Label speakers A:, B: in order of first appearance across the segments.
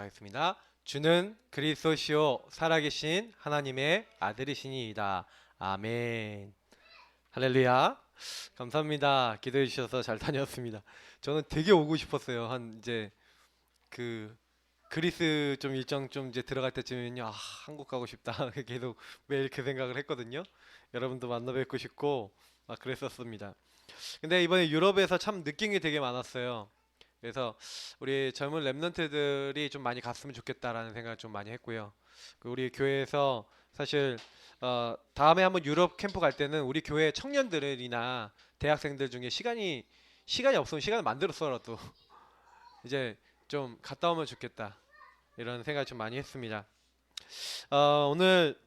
A: 하겠습니다. 주는 그리스도시요 살아계신 하나님의 아들이시니이다. 아멘. 할렐루야. 감사합니다. 기도해 주셔서 잘 다녀왔습니다. 저는 되게 오고 싶었어요. 한 이제 그 그리스 좀 일정 좀 이제 들어갈 때쯤은요. 한국 가고 싶다. 계속 매일 그 생각을 했거든요. 여러분도 만나 뵙고 싶고 막 그랬었습니다. 근데 이번에 유럽에서 참 느낀 게 되게 많았어요. 그래서 우리 젊은 랩런트들이 좀 많이 갔으면 좋겠다라는 생각을 좀 많이 했고요. 우리 교회에서 사실 다음에 한번 유럽 캠프 갈 때는 우리 교회 청년들이나 대학생들 중에 시간이 없으면 시간을 만들었어라도 이제 좀 갔다 오면 좋겠다 이런 생각을 좀 많이 했습니다. 오늘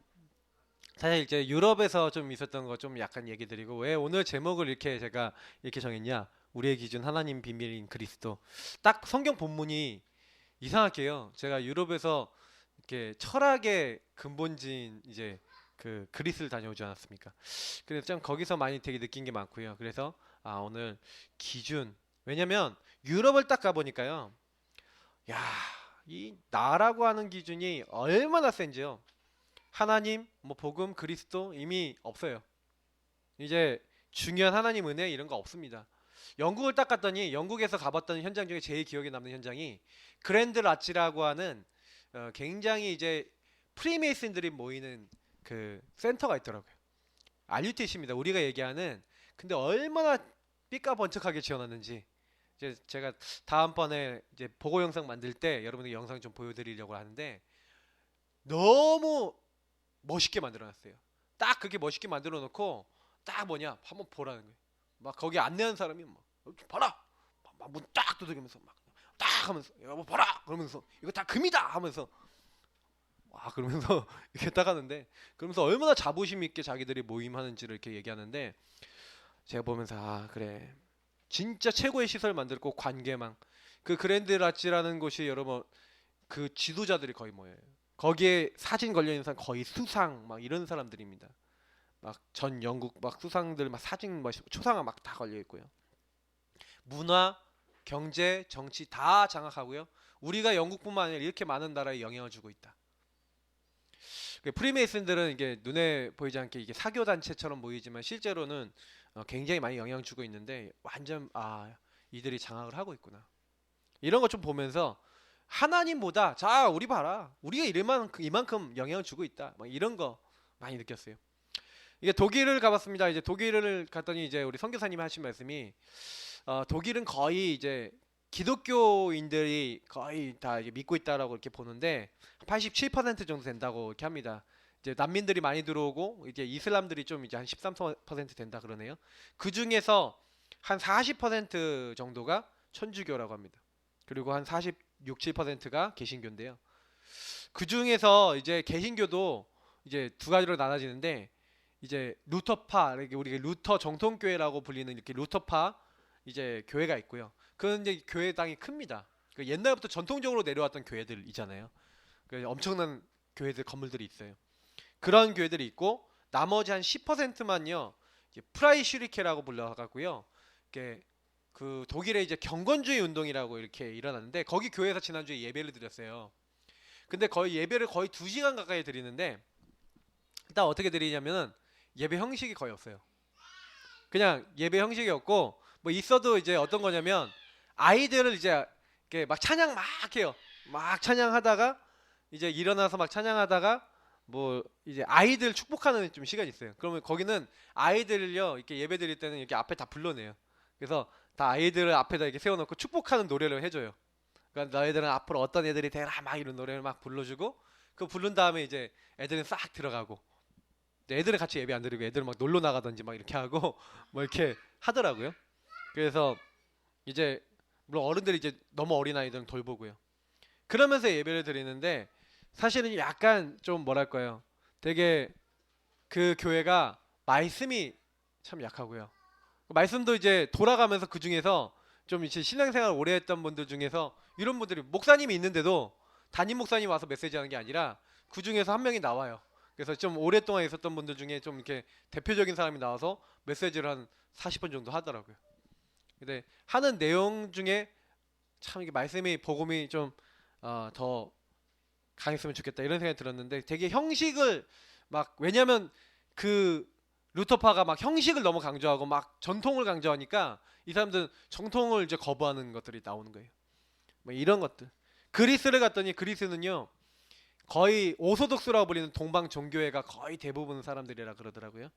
A: 사실 이제 유럽에서 좀 있었던 거 좀 약간 얘기 드리고 왜 오늘 제목을 이렇게 제가 이렇게 정했냐? 우리의 기준 하나님 비밀인 그리스도. 딱 성경 본문이 이상하게요. 제가 유럽에서 이렇게 철학의 근본지인 이제 그 그리스를 다녀오지 않았습니까? 그래서 좀 거기서 많이 되게 느낀 게 많고요. 그래서 오늘 기준. 왜냐면 유럽을 딱 가보니까요. 야, 이 나라고 하는 기준이 얼마나 센지요. 하나님, 뭐 복음, 그리스도 이미 없어요. 이제 중요한 하나님 은혜 이런 거 없습니다. 영국을 딱 갔더니 영국에서 가봤던 현장 중에 제일 기억에 남는 현장이 그랜드 라치라고 하는 굉장히 이제 프리메이슨들이 모이는 그 센터가 있더라고요. 알류티시입니다. 우리가 얘기하는 근데 얼마나 삐까번쩍하게 지어놨는지 이제 제가 다음번에 이제 보고 영상 만들 때 여러분들 영상 좀 보여드리려고 하는데 너무 멋있게 만들어놨어요. 딱 그렇게 멋있게 만들어 놓고 딱 뭐냐 한번 보라는 거예요. 막 거기 안내하는 사람이 막 봐라 문 딱 두드리면서 막 딱 하면서 여보 봐라 그러면서 이거 다 금이다 하면서 와 그러면서 이렇게 딱 하는데 그러면서 얼마나 자부심 있게 자기들이 모임하는지를 이렇게 얘기하는데 제가 보면서 그래 진짜 최고의 시설 만들고 관계망 그 그랜드 라치라는 곳이 여러분 그 지도자들이 거의 모여요. 거기에 사진 걸려 있는 사람 거의 수상 막 이런 사람들입니다. 막 전 영국 막 수상들 막 사진 막 초상화 막 다 걸려 있고요. 문화, 경제, 정치 다 장악하고요. 우리가 영국뿐만 아니라 이렇게 많은 나라에 영향을 주고 있다. 프리메이슨들은 이게 눈에 보이지 않게 이게 사교 단체처럼 보이지만 실제로는 굉장히 많이 영향을 주고 있는데 완전 이들이 장악을 하고 있구나. 이런 거 좀 보면서 하나님보다 자 우리 봐라 우리가 이만큼 영향을 주고 있다. 막 이런 거 많이 느꼈어요. 이게 독일을 가봤습니다. 이제 독일을 갔더니 이제 우리 선교사님이 하신 말씀이 독일은 거의 이제 기독교인들이 거의 다 이제 믿고 있다라고 이렇게 보는데 87% 정도 된다고 이렇게 합니다. 이제 난민들이 많이 들어오고 이제 이슬람들이 좀 이제 한 13% 된다 그러네요. 그 중에서 한 40% 정도가 천주교라고 합니다. 그리고 한 46, 7%가 개신교인데요. 그 중에서 이제 개신교도 이제 두 가지로 나눠지는데 이제 루터파, 이렇게 우리가 루터 정통교회라고 불리는 이렇게 루터파 이제 교회가 있고요. 그건 이제 교회당이 큽니다. 그 옛날부터 전통적으로 내려왔던 교회들 있잖아요. 그 엄청난 교회들 건물들이 있어요. 그런 교회들이 있고 나머지 한 10%만요. 프라이슈리케라고 불러가고요. 이게 그 독일의 이제 경건주의 운동이라고 이렇게 일어났는데 거기 교회에서 지난주에 예배를 드렸어요. 근데 거의 예배를 거의 2시간 가까이 드리는데 일단 어떻게 드리냐면은 예배 형식이 거의 없어요. 그냥 예배 형식이 없고 뭐 있어도 이제 어떤 거냐면 아이들을 이제 이렇게 막 찬양 막 해요. 막 찬양하다가 이제 일어나서 막 찬양하다가 뭐 이제 아이들 축복하는 좀 시간이 있어요. 그러면 거기는 아이들을요 이렇게 예배 드릴 때는 이렇게 앞에 다 불러내요. 그래서 다 아이들을 앞에다 이렇게 세워놓고 축복하는 노래를 해줘요. 그러니까 너희들은 앞으로 어떤 애들이 되라 막 이런 노래를 막 불러주고 그 부른 다음에 이제 애들은 싹 들어가고 애들은 같이 예배 안 드리고 애들은 막 놀러 나가든지 막 이렇게 하고 뭐 이렇게 하더라고요. 그래서 이제 물론 어른들이 이제 너무 어린 아이들은 돌보고요. 그러면서 예배를 드리는데 사실은 약간 좀 뭐랄까요. 되게 그 교회가 말씀이 참 약하고요. 말씀도 이제 돌아가면서 그 중에서 좀 이제 신앙생활 오래 했던 분들 중에서 이런 분들이 목사님이 있는데도 담임 목사님 와서 메시지하는 게 아니라 그 중에서 한 명이 나와요. 그래서 좀 오랫동안 있었던 분들 중에 좀 이렇게 대표적인 사람이 나와서 메시지를 한 40분 정도 하더라고요. 근데 하는 내용 중에 참 이게 말씀이 복음이 좀 더 강했으면 좋겠다 이런 생각이 들었는데 되게 형식을 막 왜냐면 그 루터파가 막 형식을 너무 강조하고 막 전통을 강조하니까 이 사람들은 정통을 이제 거부하는 것들이 나오는 거예요. 뭐 이런 것들. 그리스를 갔더니 그리스는요 거의 오소독스라고 불리는 동방 종교회가 거의 대부분 사람들이라 그러더라고요.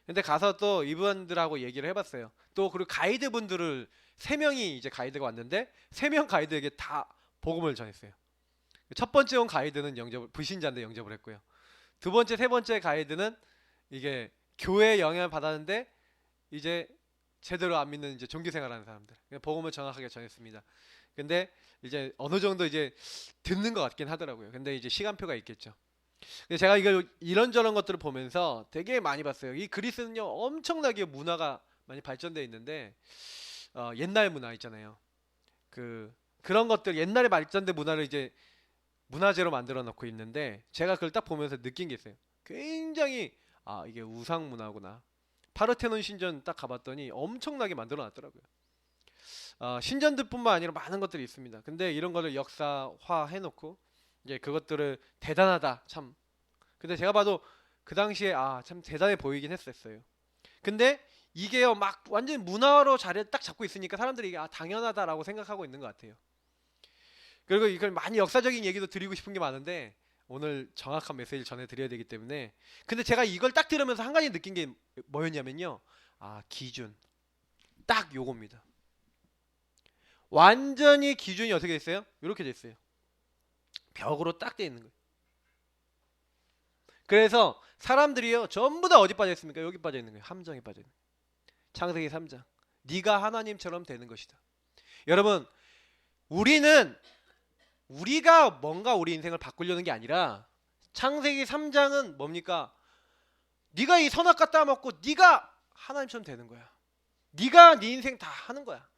A: 근데 가서 또 이분들하고 얘기를 해봤어요. 또 그리고 가이드분들을 3명이 이제 가이드가 왔는데 3명 가이드에게 다 복음을 전했어요. 첫 번째 온 가이드는 불신자인데 영접을 했고요. 두 번째, 세 번째 가이드는 이게 교회 영향을 받았는데 이제 제대로 안 믿는 이제 종교 생활하는 사람들. 복음을 정확하게 전했습니다. 근데 이제 어느 정도 이제 듣는 것 같긴 하더라고요. 근데 이제 시간표가 있겠죠. 근데 제가 이걸 이런저런 것들을 보면서 되게 많이 봤어요. 이 그리스는요 엄청나게 문화가 많이 발전되어 있는데 옛날 문화 있잖아요. 그런 것들 옛날에 발전된 문화를 이제 문화재로 만들어 놓고 있는데 제가 그걸 딱 보면서 느낀 게 있어요. 굉장히 이게 우상 문화구나. 파르테논 신전 딱 가봤더니 엄청나게 만들어 놨더라고요. 신전들뿐만 아니라 많은 것들이 있습니다. 근데 이런 거를 역사화 해놓고 이제 그것들을 대단하다 참. 근데 제가 봐도 그 당시에 참 대단해 보이긴 했었어요. 근데 이게요 막 완전 문화로 자리를 딱 잡고 있으니까 사람들이 이게 당연하다라고 생각하고 있는 것 같아요. 그리고 이걸 많이 역사적인 얘기도 드리고 싶은 게 많은데 오늘 정확한 메시지를 전해드려야 되기 때문에 근데 제가 이걸 딱 들으면서 한 가지 느낀 게 뭐였냐면요 기준 딱 요겁니다. 완전히 기준이 어떻게 됐어요? 이렇게 됐어요. 벽으로 딱 돼 있는 거예요. 그래서 사람들이요 전부 다 어디 빠져 있습니까? 여기 빠져 있는 거예요. 함정에 빠져 있는 거예요. 창세기 3장 네가 하나님처럼 되는 것이다. 여러분 우리가 뭔가 우리 인생을 바꾸려는 게 아니라 창세기 3장은 뭡니까? 네가 이 선악과 따먹고 네가 하나님처럼 되는 거야. 네가 네 인생 다 하는 거야.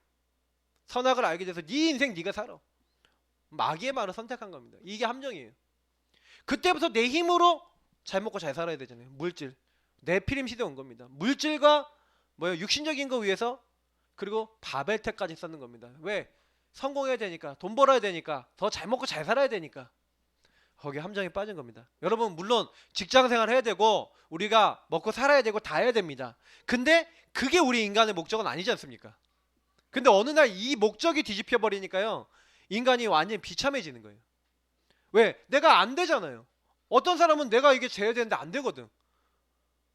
A: 선악을 알게 돼서 네 인생 네가 살아. 마귀의 말을 선택한 겁니다. 이게 함정이에요. 그때부터 내 힘으로 잘 먹고 잘 살아야 되잖아요. 물질. 네피림 시대 온 겁니다. 물질과 육신적인 거 위해서 그리고 바벨탑까지 쌓는 겁니다. 왜? 성공해야 되니까, 돈 벌어야 되니까, 더 잘 먹고 잘 살아야 되니까. 거기에 함정에 빠진 겁니다. 여러분 물론 직장 생활 해야 되고 우리가 먹고 살아야 되고 다 해야 됩니다. 근데 그게 우리 인간의 목적은 아니지 않습니까? 근데 어느 날 이 목적이 뒤집혀 버리니까요. 인간이 완전히 비참해지는 거예요. 왜? 내가 안 되잖아요. 어떤 사람은 내가 이게 돼야 되는데 안 되거든.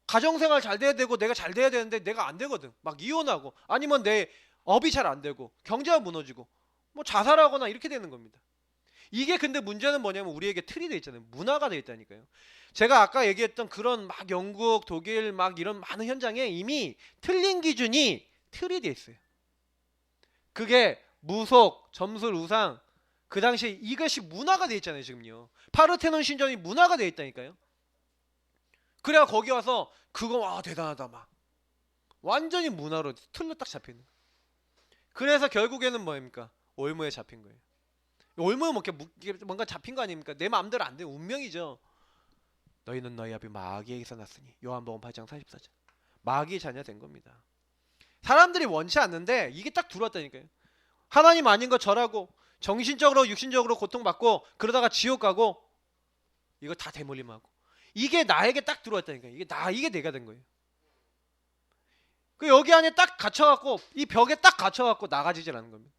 A: 가정생활 잘 돼야 되고 내가 잘 돼야 되는데 내가 안 되거든. 막 이혼하고 아니면 내 업이 잘 안 되고 경제가 무너지고 뭐 자살하거나 이렇게 되는 겁니다. 이게 근데 문제는 뭐냐면 우리에게 틀이 돼 있잖아요. 문화가 돼 있다니까요. 제가 아까 얘기했던 그런 막 영국, 독일 막 이런 많은 현장에 이미 틀린 기준이 틀이 돼 있어요. 그게 무속, 점술, 우상 그 당시에 이것이 문화가 돼 있잖아요. 지금요. 파르테논 신전이 문화가 돼 있다니까요. 그래야 거기 와서 그거 대단하다 막 완전히 문화로 틀로 딱 잡히는 거예요. 그래서 결국에는 뭐입니까? 올무에 잡힌 거예요. 올무에 뭔가 잡힌 거 아닙니까? 내 마음대로 안 돼. 운명이죠. 너희는 너희 아비 마귀에게서 났으니 요한복음 8장 44절 마귀의 자녀 된 겁니다. 사람들이 원치 않는데 이게 딱 들어왔다니까요. 하나님 아닌 거 절하고 정신적으로 육신적으로 고통받고 그러다가 지옥 가고 이거 다 대물림하고 이게 나에게 딱 들어왔다니까요. 이게 내가 된 거예요. 그 여기 안에 딱 갇혀갖고 이 벽에 딱 갇혀갖고 나가지질 않는 겁니다.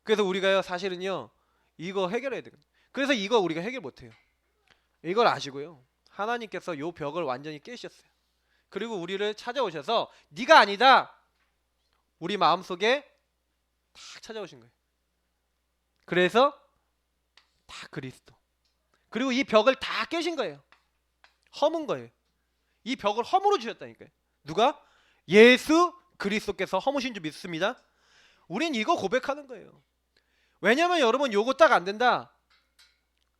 A: 그래서 우리가요 사실은요 이거 해결해야 돼요. 그래서 이거 우리가 해결 못해요. 이걸 아시고요 하나님께서 요 벽을 완전히 깨셨어요. 그리고 우리를 찾아오셔서 네가 아니다 우리 마음속에 딱 찾아오신 거예요. 그래서 다 그리스도 그리고 이 벽을 다 깨신 거예요. 허문 거예요. 이 벽을 허물어 주셨다니까요. 누가? 예수 그리스도께서 허무신 줄 믿습니다. 우린 이거 고백하는 거예요. 왜냐면 여러분 요거 딱 안 된다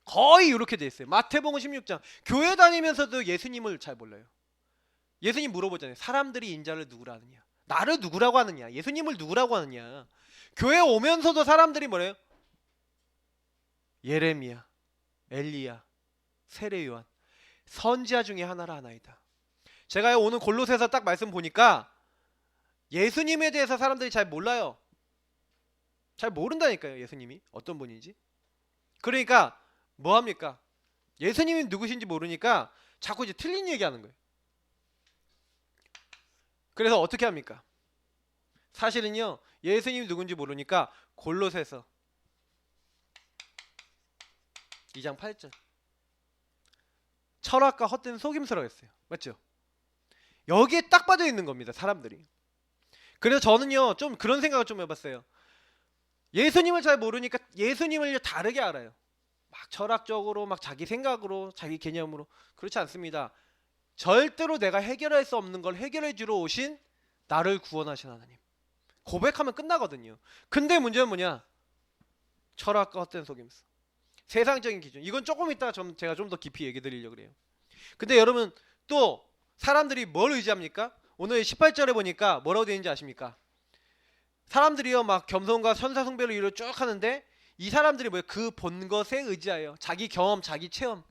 A: 거의 이렇게 돼 있어요. 마태복음 16장 교회 다니면서도 예수님을 잘 몰라요. 예수님 물어보잖아요. 사람들이 인자를 누구라 하느냐 나를 누구라고 하느냐 예수님을 누구라고 하느냐. 교회 오면서도 사람들이 뭐래요? 예레미야 엘리야 세례요한 선지자 중에 하나라 하나이다. 제가 오늘 골로새서 딱 말씀 보니까 예수님에 대해서 사람들이 잘 몰라요. 잘 모른다니까요. 예수님이 어떤 분인지. 그러니까 뭐 합니까? 예수님이 누구신지 모르니까 자꾸 이제 틀린 얘기하는 거예요. 그래서 어떻게 합니까? 사실은요, 예수님이 누군지 모르니까 골로새서 2장 8절, 철학과 헛된 속임수라고 했어요. 맞죠? 여기에 딱 빠져 있는 겁니다, 사람들이. 그래서 저는요, 좀 그런 생각을 좀 해봤어요. 예수님을 잘 모르니까 예수님을 다르게 알아요. 막 철학적으로, 막 자기 생각으로, 자기 개념으로. 그렇지 않습니다. 절대로 내가 해결할 수 없는 걸 해결해 주러 오신 나를 구원하신 하나님. 고백하면 끝나거든요. 근데 문제는 뭐냐? 철학과 헛된 속임수, 세상적인 기준. 이건 조금 이따가 제가 좀 더 깊이 얘기 드리려고 그래요. 근데 여러분, 또 사람들이 뭘 의지합니까? 오늘 18절에 보니까 뭐라고 되어 있는지 아십니까? 사람들이요, 막 겸손과 선사숭배를 이루어 쭉 하는데, 이 사람들이 뭐예요? 그 본 것에 의지하여 자기 경험, 자기 체험.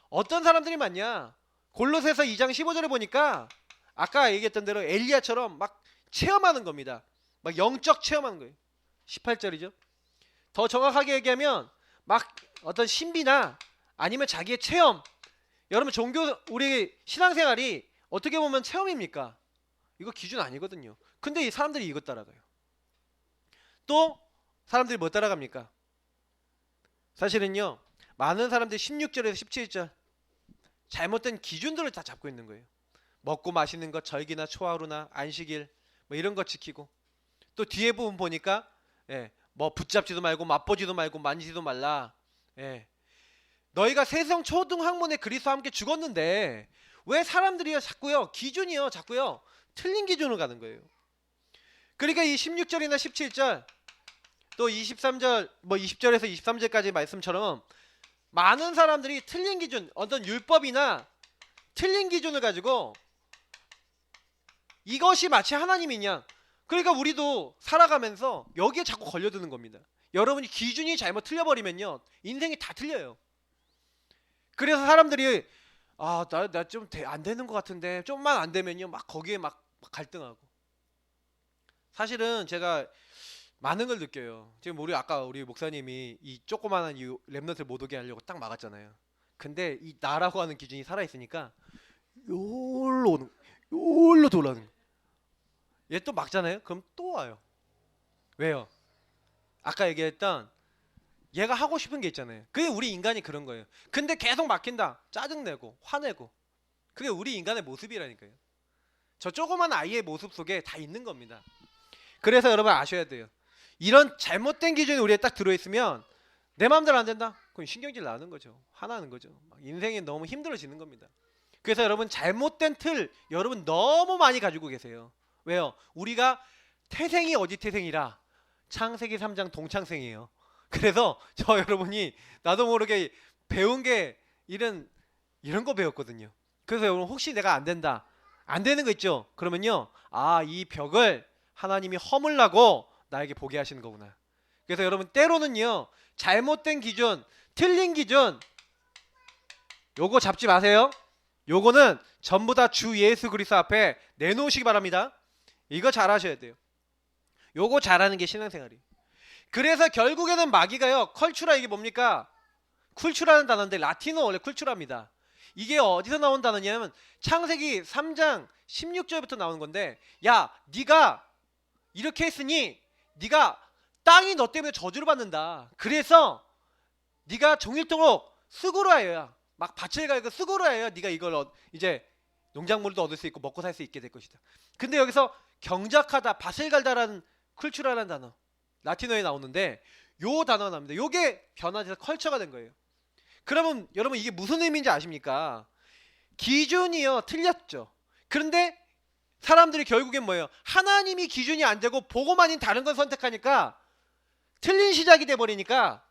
A: 어떤 사람들이 많냐? 골로새서 2장 15절에 보니까 아까 얘기했던 대로 엘리야처럼 막 체험하는 겁니다. 막 영적 체험하는 거예요. 18절이죠. 더 정확하게 얘기하면 막 어떤 신비나 아니면 자기의 체험. 여러분, 우리 신앙생활이 어떻게 보면 체험입니까? 이거 기준 아니거든요. 근데 이 사람들이 이것 따라가요. 또 사람들이 뭐 따라갑니까? 사실은요, 많은 사람들이 16절에서 17절 잘못된 기준들을 다 잡고 있는 거예요. 먹고 마시는 것, 절기나 초하루나 안식일 뭐 이런 거 지키고, 또 뒤에 부분 보니까 뭐 붙잡지도 말고 맛보지도 말고 만지지도 말라. 너희가 세상 초등학문에 그리스도와 함께 죽었는데 왜 사람들이요 자꾸요 기준이요 자꾸요 틀린 기준으로 가는 거예요. 그러니까 이 16절이나 17절 또 23절 뭐 20절에서 23절까지 말씀처럼 많은 사람들이 틀린 기준, 어떤 율법이나 틀린 기준을 가지고 이것이 마치 하나님이냐. 그러니까 우리도 살아가면서 여기에 자꾸 걸려드는 겁니다. 여러분이 기준이 잘못 틀려버리면요 인생이 다 틀려요. 그래서 사람들이 나 좀 안 되는 것 같은데 좀만 안 되면요 막 거기에 막 갈등하고. 사실은 제가 많은 걸 느껴요. 지금 우리 목사님이 이 조그마한 이 랩넌트를 못 오게 하려고 딱 막았잖아요. 근데 이 나라고 하는 기준이 살아있으니까 요로 돌아가는 거예요. 얘 또 막잖아요. 그럼 또 와요. 왜요? 아까 얘기했던 얘가 하고 싶은 게 있잖아요. 그게 우리 인간이 그런 거예요. 근데 계속 막힌다. 짜증내고 화내고. 그게 우리 인간의 모습이라니까요. 저 조그만 아이의 모습 속에 다 있는 겁니다. 그래서 여러분 아셔야 돼요. 이런 잘못된 기준이 우리에 딱 들어있으면 내 마음대로 안 된다? 그럼 신경질 나는 거죠. 화나는 거죠. 인생이 너무 힘들어지는 겁니다. 그래서 여러분 잘못된 틀 여러분 너무 많이 가지고 계세요. 왜요? 우리가 태생이 어디 태생이라 창세기 3장 동창생이에요. 그래서 저 여러분이 나도 모르게 배운 게 이런 거 배웠거든요. 그래서 여러분 혹시 내가 안 된다, 안 되는 거 있죠? 그러면요 이 벽을 하나님이 허물라고 나에게 보게 하시는 거구나. 그래서 여러분 때로는요 잘못된 기준, 틀린 기준 요거 잡지 마세요. 요거는 전부 다 주 예수 그리스도 앞에 내놓으시기 바랍니다. 이거 잘 하셔야 돼요. 요거 잘하는 게 신앙생활이에요. 그래서 결국에는 마귀가요 컬추라, 이게 뭡니까? 쿨추라는 단어인데 라틴어 원래 쿨추라입니다. 이게 어디서 나온 단어냐면 창세기 3장 16절부터 나오는 건데, 야 네가 이렇게 했으니 네가 땅이 너 때문에 저주를 받는다. 그래서 네가 종일토록 수고로하여야 막 밭을 갈고 수고로하여야 네가 이걸 이제 농작물도 얻을 수 있고 먹고 살 수 있게 될 것이다. 근데 여기서 경작하다, 밭을 갈다라는 쿨추라는 단어 라틴어에 나오는데 요 단어가 나옵니다. 요게 변화돼서 컬처가 된 거예요. 그러면 여러분 이게 무슨 의미인지 아십니까? 기준이요 틀렸죠. 그런데 사람들이 결국엔 뭐예요? 하나님이 기준이 안 되고 복음 아닌 다른 걸 선택하니까 틀린 시작이 돼버리니까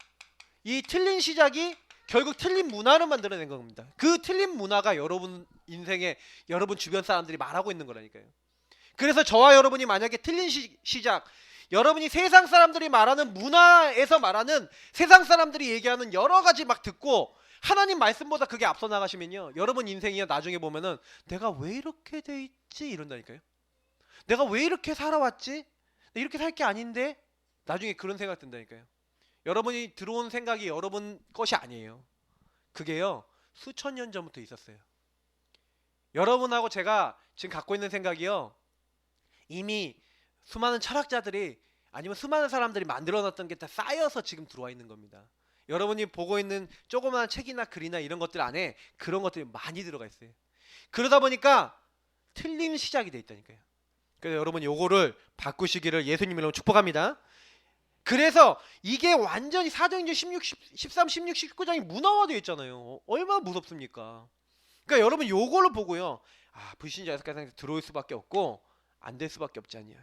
A: 이 틀린 시작이 결국 틀린 문화를 만들어낸 겁니다. 그 틀린 문화가 여러분 인생에 여러분 주변 사람들이 말하고 있는 거라니까요. 그래서 저와 여러분이 만약에 틀린 시작, 여러분이 세상 사람들이 말하는 문화에서 말하는 세상 사람들이 얘기하는 여러 가지 막 듣고 하나님 말씀보다 그게 앞서 나가시면요 여러분 인생이요 나중에 보면은 내가 왜 이렇게 돼 있지 이런다니까요. 내가 왜 이렇게 살아왔지? 이렇게 살 게 아닌데? 나중에 그런 생각 든다니까요. 여러분이 들어온 생각이 여러분 것이 아니에요. 그게요, 수천 년 전부터 있었어요. 여러분하고 제가 지금 갖고 있는 생각이요, 이미 수많은 철학자들이 아니면 수많은 사람들이 만들어놨던 게 다 쌓여서 지금 들어와 있는 겁니다. 여러분이 보고 있는 조그마한 책이나 글이나 이런 것들 안에 그런 것들이 많이 들어가 있어요. 그러다 보니까 틀림 시작이 돼 있다니까요. 그래서 여러분 요거를 바꾸시기를 예수님 이름으로 축복합니다. 그래서 이게 완전히 사도행전 16, 13, 16, 19장이 문화화되어 있잖아요. 얼마나 무섭습니까? 그러니까 여러분 요걸로 보고요, 아, 불신자 6가지 들어올 수밖에 없고 안 될 수밖에 없지 않냐.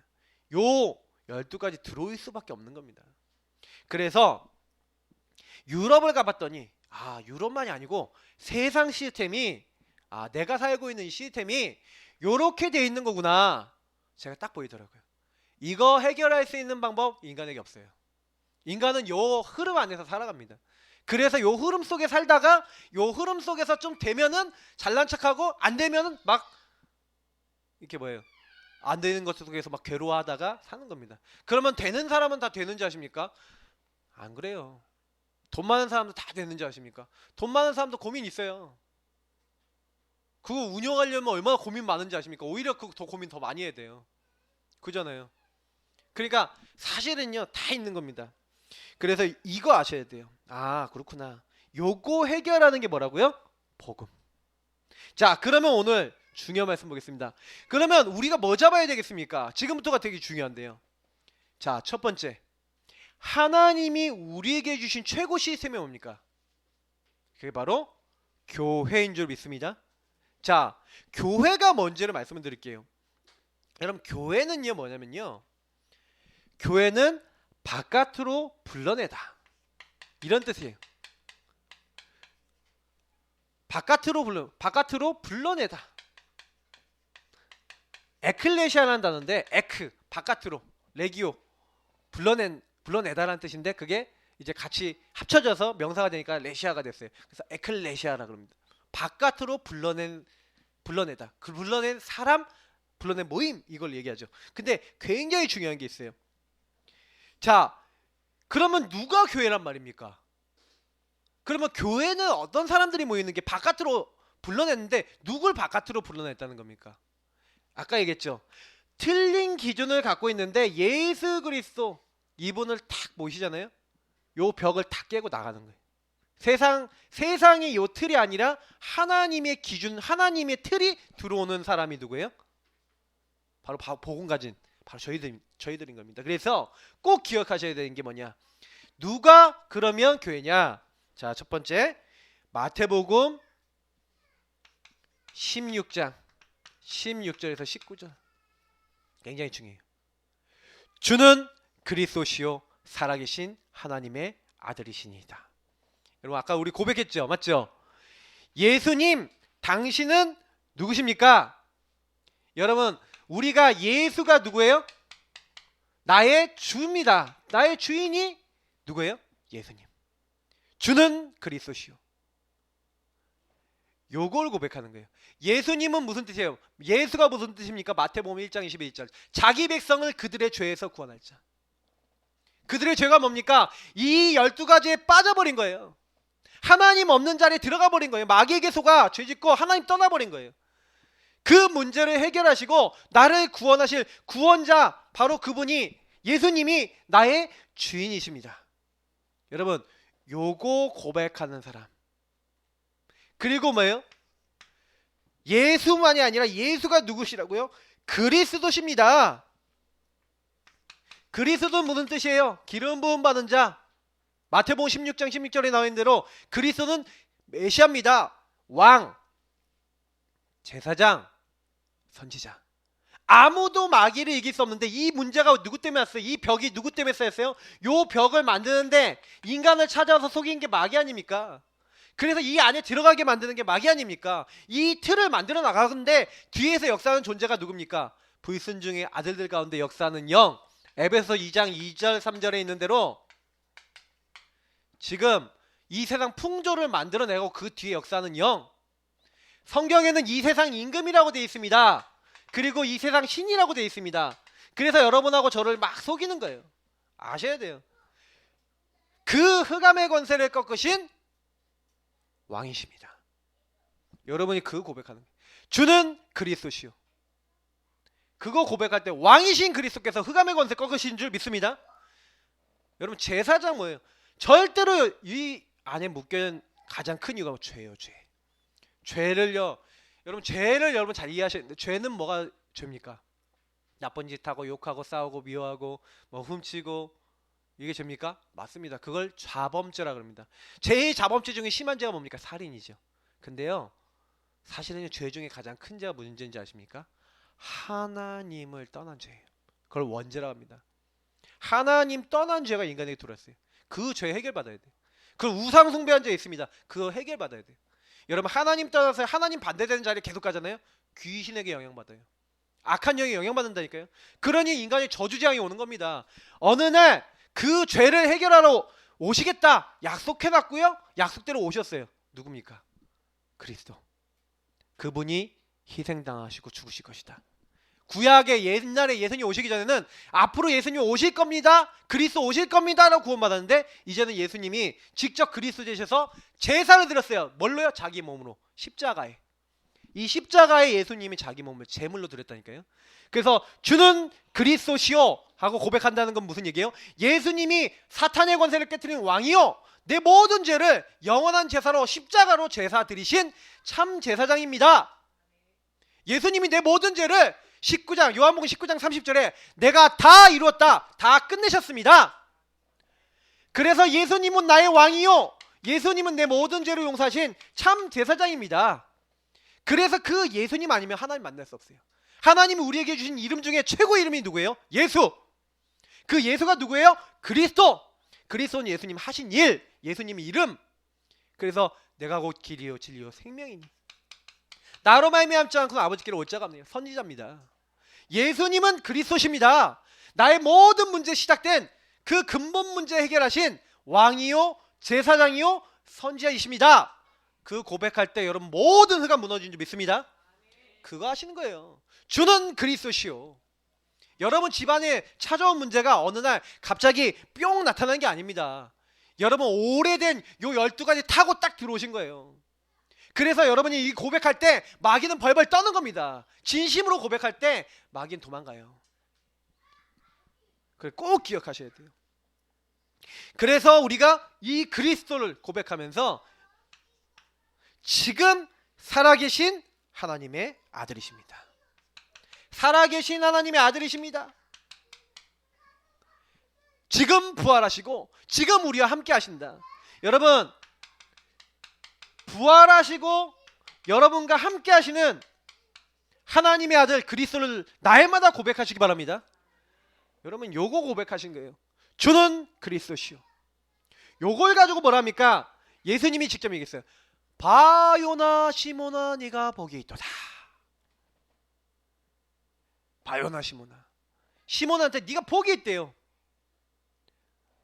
A: 요 12가지 들어올 수밖에 없는 겁니다. 그래서 유럽을 가봤더니, 아, 유럽만이 아니고 세상 시스템이, 아, 내가 살고 있는 이 시스템이 요렇게 돼 있는 거구나, 제가 딱 보이더라고요. 이거 해결할 수 있는 방법 인간에게 없어요. 인간은 요 흐름 안에서 살아갑니다. 그래서 요 흐름 속에 살다가 요 흐름 속에서 좀 되면은 잘난 척하고 안 되면은 막 이렇게 뭐예요, 안 되는 것 속에서 막 괴로워하다가 사는 겁니다. 그러면 되는 사람은 다 되는지 아십니까? 안 그래요. 돈 많은 사람도 다 되는지 아십니까? 돈 많은 사람도 고민 있어요. 그거 운영하려면 얼마나 고민 많은지 아십니까? 오히려 더 고민 더 많이 해야 돼요. 그잖아요. 그러니까 사실은요, 다 있는 겁니다. 그래서 이거 아셔야 돼요. 아, 그렇구나. 요거 해결하는 게 뭐라고요? 복음. 자, 그러면 오늘 중요한 말씀 보겠습니다. 그러면 우리가 뭐 잡아야 되겠습니까? 지금부터가 되게 중요한데요. 자, 첫 번째, 하나님이 우리에게 주신 최고 시스템이 뭡니까? 그게 바로 교회인 줄 믿습니다. 자, 교회가 뭔지를 말씀을 드릴게요. 여러분, 교회는요 뭐냐면요, 교회는 바깥으로 불러내다, 이런 뜻이에요. 바깥으로 불러내다. 에클레시아라는 단어인데, 에크 바깥으로, 레기오 불러내다라는 뜻인데, 그게 이제 같이 합쳐져서 명사가 되니까 레시아가 됐어요. 그래서 에클레시아라 그럽니다. 바깥으로 불러내다. 그 불러낸 사람, 불러낸 모임, 이걸 얘기하죠. 근데 굉장히 중요한 게 있어요. 자, 그러면 누가 교회란 말입니까? 그러면 교회는 어떤 사람들이 모이는 게 바깥으로 불러냈는데 누굴 바깥으로 불러냈다는 겁니까? 아까 얘기했죠. 틀린 기준을 갖고 있는데 예수 그리스도 이분을 탁 모시잖아요. 요 벽을 탁 깨고 나가는 거예요. 세상의 요 틀이 아니라 하나님의 기준, 하나님의 틀이 들어오는 사람이 누구예요? 바로 복음 가진 바로 저희들인 겁니다. 그래서 꼭 기억하셔야 되는 게 뭐냐? 누가 그러면 교회냐? 자, 첫 번째, 마태복음 16장 16절에서 19절 굉장히 중요해요. 주는 그리스도시요 살아계신 하나님의 아들이시니이다. 여러분, 아까 우리 고백했죠, 맞죠? 예수님, 당신은 누구십니까? 여러분, 우리가 예수가 누구예요? 나의 주입니다. 나의 주인이 누구예요? 예수님. 주는 그리스도시요. 요걸 고백하는 거예요. 예수님은 무슨 뜻이에요? 예수가 무슨 뜻입니까? 마태복음 1장 21절. 자기 백성을 그들의 죄에서 구원할 자. 그들의 죄가 뭡니까? 이 12가지에 빠져버린 거예요. 하나님 없는 자리에 들어가 버린 거예요. 마귀에게 속아 죄짓고 하나님 떠나버린 거예요. 그 문제를 해결하시고 나를 구원하실 구원자, 바로 그분이, 예수님이 나의 주인이십니다. 여러분, 요거 고백하는 사람, 그리고 뭐예요? 예수만이 아니라 예수가 누구시라고요? 그리스도십니다. 그리스도는 무슨 뜻이에요? 기름 부음 받은 자. 마태복음 16장 16절에 나와 있는 대로 그리스도는 메시아입니다. 왕, 제사장, 선지자. 아무도 마귀를 이길 수 없는데 이 문제가 누구 때문에 왔어요? 이 벽이 누구 때문에 쌓였어요? 요 벽을 만드는데 인간을 찾아서 속인 게 마귀 아닙니까? 그래서 이 안에 들어가게 만드는 게 마귀 아닙니까? 이 틀을 만들어 나가는데 뒤에서 역사하는 존재가 누굽니까? 불순종의 아들들 가운데 역사하는 영. 에베소 2장 2절 3절에 있는 대로 지금 이 세상 풍조를 만들어내고 그 뒤에 역사하는 영. 성경에는 이 세상 임금이라고 되어 있습니다. 그리고 이 세상 신이라고 되어 있습니다. 그래서 여러분하고 저를 막 속이는 거예요. 아셔야 돼요. 그 흑암의 권세를 꺾으신 왕이십니다. 여러분이 그 고백하는 거예요. 주는 그리스도시요. 그거 고백할 때 왕이신 그리스도께서 흑암의 권세 꺾으신 줄 믿습니다. 여러분 제사장 뭐예요? 절대로 이 안에 묶여있는 가장 큰 이유가 죄예요. 죄를요. 여러분 죄를 여러분 잘 이해하셔야 돼요. 죄는 뭐가 죄입니까? 나쁜 짓 하고 욕하고 싸우고 미워하고 뭐 훔치고 이게 죄입니까? 맞습니다. 그걸 자범죄라 그럽니다. 제일 자범죄 중에 심한 죄가 뭡니까? 살인이죠. 근데요 사실은 죄 중에 가장 큰 죄가 무슨 죄인지 아십니까? 하나님을 떠난 죄예요. 그걸 원죄라고 합니다. 하나님 떠난 죄가 인간에게 들어왔어요. 그 죄 해결받아야 돼요. 그 우상 숭배한 죄 있습니다. 그거 해결받아야 돼요. 여러분 하나님 떠나서 하나님 반대되는 자리에 계속 가잖아요. 귀신에게 영향받아요. 악한 영에 영향받는다니까요. 그러니 인간의 저주재앙이 오는 겁니다. 어느 날 그 죄를 해결하러 오시겠다 약속해놨고요. 약속대로 오셨어요. 누굽니까? 그리스도. 그분이 희생당하시고 죽으실 것이다. 구약의 옛날에 예수님 오시기 전에는 앞으로 예수님 오실 겁니다. 그리스도 오실 겁니다 라고 구원받았는데 이제는 예수님이 직접 그리스도 되셔서 제사를 드렸어요. 뭘로요? 자기 몸으로. 십자가에. 이 십자가에 예수님이 자기 몸을 제물로 드렸다니까요. 그래서 주는 그리스도시요 하고 고백한다는 건 무슨 얘기예요? 예수님이 사탄의 권세를 깨뜨리는 왕이요 내 모든 죄를 영원한 제사로 십자가로 제사 드리신 참 제사장입니다. 예수님이 내 모든 죄를 19장 요한복음 19장 30절에 내가 다 이루었다 다 끝내셨습니다. 그래서 예수님은 나의 왕이요 예수님은 내 모든 죄를 용서하신 참 제사장입니다. 그래서 그 예수님 아니면 하나님 만날 수 없어요. 하나님이 우리에게 주신 이름 중에 최고의 이름이 누구예요? 예수. 그 예수가 누구예요? 그리스도. 그리스도는 예수님 하신 일, 예수님의 이름. 그래서 내가 곧 길이요 진리요 생명이니 나로 말미암지 않고는 아버지께로 올 자가 없네요. 선지자입니다. 예수님은 그리스도십니다. 나의 모든 문제 시작된 그 근본 문제 해결하신 왕이요 제사장이요 선지자이십니다. 그 고백할 때 여러분 모든 흑암 무너진 줄 믿습니다. 그거 하시는 거예요. 주는 그리스도시요. 여러분 집안에 찾아온 문제가 어느 날 갑자기 뿅 나타나는 게 아닙니다. 여러분 오래된 요 12가지 타고 딱 들어오신 거예요. 그래서 여러분이 이 고백할 때 마귀는 벌벌 떠는 겁니다. 진심으로 고백할 때 마귀는 도망가요. 그걸 꼭 기억하셔야 돼요. 그래서 우리가 이 그리스도를 고백하면서 지금 살아계신 하나님의 아들이십니다. 살아계신 하나님의 아들이십니다. 지금 부활하시고 지금 우리와 함께 하신다. 여러분 부활하시고 여러분과 함께 하시는 하나님의 아들 그리스도를 날마다 고백하시기 바랍니다. 여러분 요거 고백하신 거예요. 주는 그리스도시요. 요걸 가지고 뭐랍니까? 예수님이 직접 얘기했어요. 바요나 시몬아 네가 복이 있도다. 바요나 시몬아. 시몬한테 네가 복이 있대요.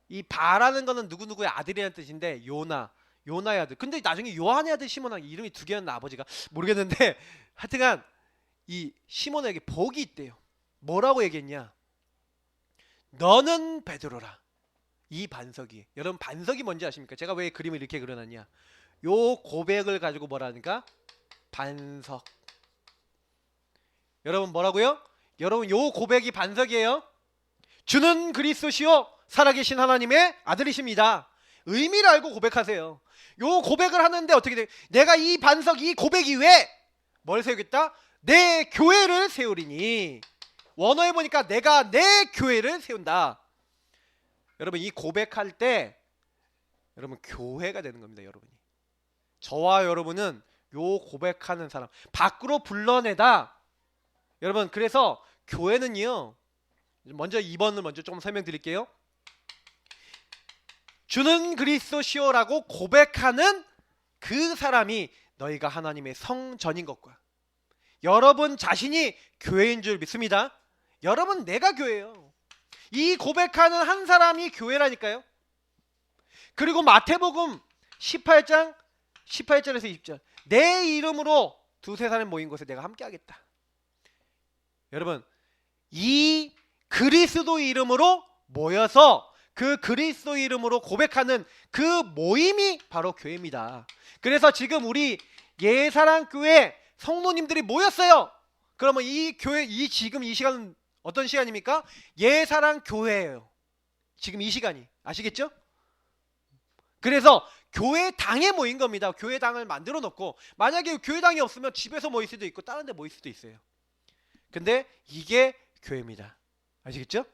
A: 이 바라는 거는 누구누구의 아들이라는 뜻인데 요나의 아들. 근데 나중에 요한의 아들 시몬아 이름이 두 개였나 아버지가 모르겠는데 하여튼간 이 시몬에게 복이 있대요. 뭐라고 얘기했냐? 너는 베드로라. 이 반석이. 여러분 반석이 뭔지 아십니까? 제가 왜 그림을 이렇게 그려놨냐? 요 고백을 가지고 뭐라니까? 반석. 여러분 뭐라고요? 여러분 요 고백이 반석이에요. 주는 그리스도시요 살아계신 하나님의 아들이십니다. 의미를 알고 고백하세요. 요 고백을 하는데 어떻게 돼? 내가 이 반석 이 고백 이외에 뭘 세우겠다? 내 교회를 세우리니. 원어에 보니까 내가 내 교회를 세운다. 여러분 이 고백할 때 여러분 교회가 되는 겁니다. 여러분이. 저와 여러분은 요 고백하는 사람 밖으로 불러내다. 여러분 그래서 교회는요 먼저 2번을 먼저 조금 설명드릴게요. 주는 그리스도시오라고 고백하는 그 사람이 너희가 하나님의 성전인 것과 여러분 자신이 교회인 줄 믿습니다. 여러분 내가 교회예요. 이 고백하는 한 사람이 교회라니까요. 그리고 마태복음 18장 18절에서 20절 내 이름으로 두세 사람 모인 곳에 내가 함께 하겠다. 여러분 이 그리스도 이름으로 모여서 그 그리스도 이름으로 고백하는 그 모임이 바로 교회입니다. 그래서 지금 우리 예사랑교회 성도님들이 모였어요. 그러면 이 교회, 지금 이 시간은 어떤 시간입니까? 예사랑교회예요. 지금 이 시간이. 아시겠죠? 그래서 교회당에 모인 겁니다. 교회당을 만들어 놓고, 만약에 교회당이 없으면 집에서 모일 수도 있고 다른 데 모일 수도 있어요. 근데 이게 교회입니다. 아시겠죠?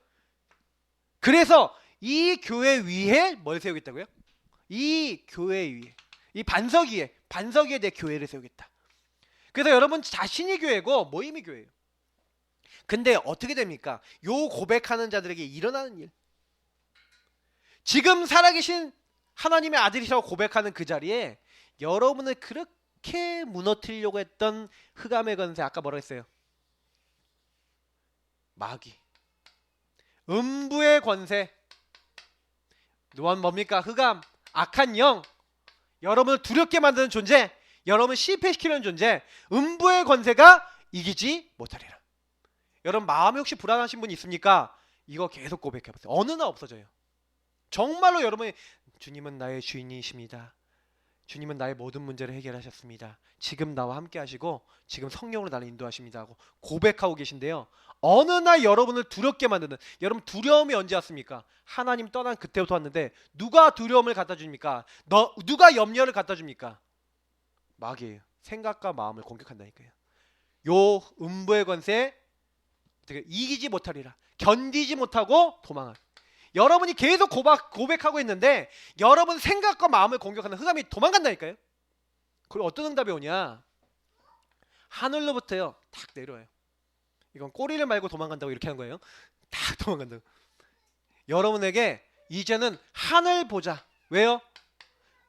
A: 그래서 이 교회 위에 뭘 세우겠다고요? 이 교회 위에, 이 반석 위에 내 교회를 세우겠다. 그래서 여러분 자신이 교회고 모임이 교회예요. 근데 어떻게 됩니까? 요 고백하는 자들에게 일어나는 일, 지금 살아계신 하나님의 아들이라고 고백하는 그 자리에 여러분을 그렇게 무너뜨리려고 했던 흑암의 권세, 아까 뭐라고 했어요? 마귀, 음부의 권세, 또한 뭡니까? 흑암, 악한 영, 여러분을 두렵게 만드는 존재, 여러분을 실패시키는 존재, 음부의 권세가 이기지 못하리라. 여러분 마음이 혹시 불안하신 분 있습니까? 이거 계속 고백해보세요. 어느 날 없어져요. 정말로 여러분이 주님은 나의 주인이십니다. 주님은 나의 모든 문제를 해결하셨습니다. 지금 나와 함께 하시고 지금 성령으로 나를 인도하십니다 하고 고백하고 계신데요, 어느 날 여러분을 두렵게 만드는, 여러분 두려움이 언제 왔습니까? 하나님 떠난 그때부터 왔는데 누가 두려움을 갖다 줍니까? 누가 염려를 갖다 줍니까? 마귀예요. 생각과 마음을 공격한다니까요. 요 음부의 권세 이기지 못하리라. 견디지 못하고 도망할. 여러분이 계속 고백하고 있는데 여러분 생각과 마음을 공격하는 흑암이 도망간다니까요. 그리고 어떤 응답이 오냐? 하늘로부터요 탁 내려와요. 이건 꼬리를 말고 도망간다고 이렇게 하는 거예요. 탁 도망간다고. 여러분에게 이제는 하늘 보자. 왜요?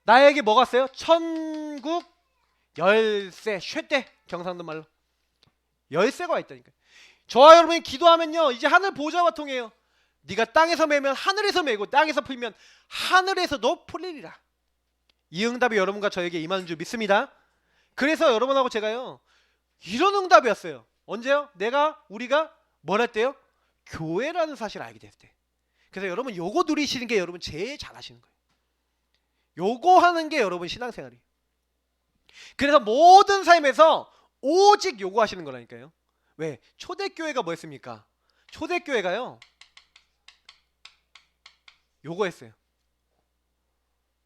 A: 나에게 뭐가 왔어요? 천국 열쇠, 쉐대, 경상도 말로 열쇠가 와 있다니까요. 저와 여러분이 기도하면요 이제 하늘 보좌와 통해요. 네가 땅에서 매면 하늘에서 매고 땅에서 풀면 하늘에서도 풀리리라. 이 응답이 여러분과 저에게 임하는 줄 믿습니다. 그래서 여러분하고 제가요 이런 응답이었어요. 언제요? 우리가 뭘 했대요? 교회라는 사실을 알게 됐을 때. 그래서 여러분 요거 누리시는 게 여러분 제일 잘하시는 거예요. 요거 하는 게 여러분 신앙생활이에요. 그래서 모든 삶에서 오직 요거 하시는 거라니까요. 왜? 초대교회가 뭐였습니까? 초대교회가요 요거 했어요.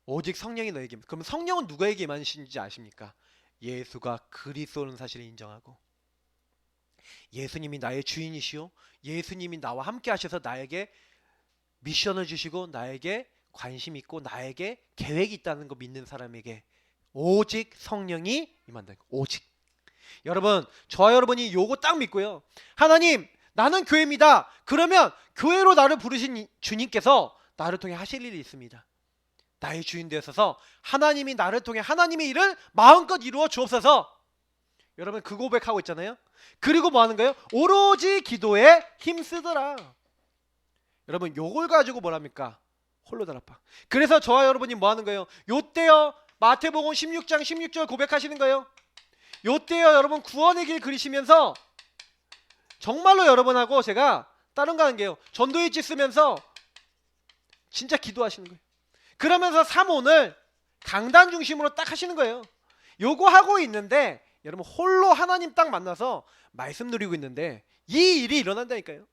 A: 오직 성령이 너에게. 그럼 성령은 누구에게 임하시는지 아십니까? 예수가 그리스도는 사실을 인정하고, 예수님이 나의 주인이시오, 예수님이 나와 함께 하셔서 나에게 미션을 주시고 나에게 관심 있고 나에게 계획이 있다는 거 믿는 사람에게 오직 성령이 임한다. 오직. 여러분 저와 여러분이 요거 딱 믿고요, 하나님 나는 교회입니다. 그러면 교회로 나를 부르신 주님께서 나를 통해 하실 일이 있습니다. 나의 주인 되셔서 하나님이 나를 통해 하나님의 일을 마음껏 이루어 주옵소서. 여러분 그 고백하고 있잖아요. 그리고 뭐 하는 거예요? 오로지 기도에 힘쓰더라. 여러분 요걸 가지고 뭐랍니까? 홀로 달아파. 그래서 저와 여러분이 뭐 하는 거예요? 요때요 마태복음 16장 16절 고백하시는 거예요. 요때요 여러분 구원의 길 그리시면서 정말로 여러분하고 제가 다른 거 하는 게요, 전도일지 쓰면서 진짜 기도하시는 거예요. 그러면서 3오늘 강단 중심으로 딱 하시는 거예요. 요거 하고 있는데 여러분 홀로 하나님 딱 만나서 말씀 누리고 있는데 이 일이 일어난다니까요.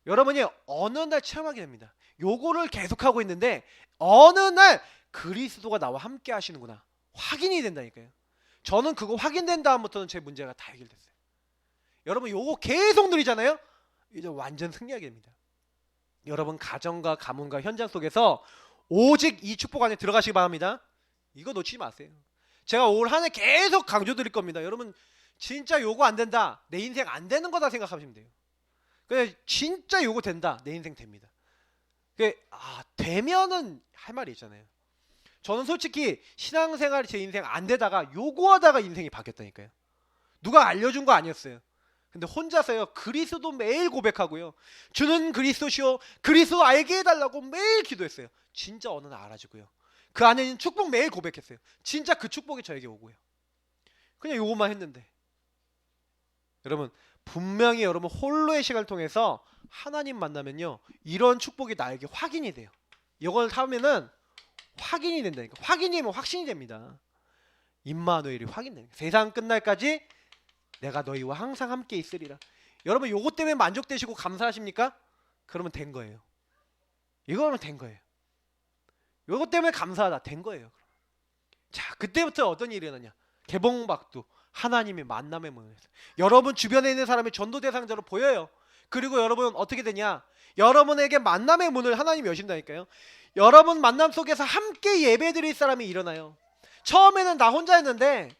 A: 여러분이 어느 날 체험하게 됩니다. 요거를 계속하고 있는데 어느 날 그리스도가 나와 함께 하시는구나 확인이 된다니까요. 저는 그거 확인된 다음부터는 제 문제가 다 해결됐어요. 여러분 요거 계속 누리잖아요. 이제 완전 승리하게 됩니다. 여러분 가정과 가문과 현장 속에서 오직 이 축복 안에 들어가시기 바랍니다. 이거 놓치지 마세요. 제가 올 한 해 계속 강조드릴 겁니다. 여러분 진짜 요거 안 된다, 내 인생 안 되는 거다 생각하시면 돼요. 그냥 진짜 요거 된다, 내 인생 됩니다. 되면은 할 말이 있잖아요. 저는 솔직히 신앙생활이 제 인생 안 되다가 요거 하다가 인생이 바뀌었다니까요. 누가 알려준 거 아니었어요. 근데 혼자서요 그리스도 매일 고백하고요, 주는 그리스도시오, 그리스도 알게 해달라고 매일 기도했어요. 진짜 어느 날 알아주고요, 그 안에 있는 축복 매일 고백했어요. 진짜 그 축복이 저에게 오고요. 그냥 요것만 했는데 여러분 분명히 여러분 홀로의 시간을 통해서 하나님 만나면요, 이런 축복이 나에게 확인이 돼요. 이걸 하면은 확인이 된다니까. 확인이면 확신이 됩니다. 임마누엘이 확인되는 거예요. 세상 끝날까지 내가 너희와 항상 함께 있으리라. 여러분 요것 때문에 만족되시고 감사하십니까? 그러면 된 거예요. 이거면 된 거예요. 요것 때문에 감사하다 된 거예요. 자, 그때부터 어떤 일이 일어나냐? 개봉박두 하나님의 만남의 문을 했어요. 여러분 주변에 있는 사람이 전도 대상자로 보여요. 그리고 여러분 어떻게 되냐? 여러분에게 만남의 문을 하나님이 여신다니까요. 여러분 만남 속에서 함께 예배드릴 사람이 일어나요. 처음에는 나 혼자 했는데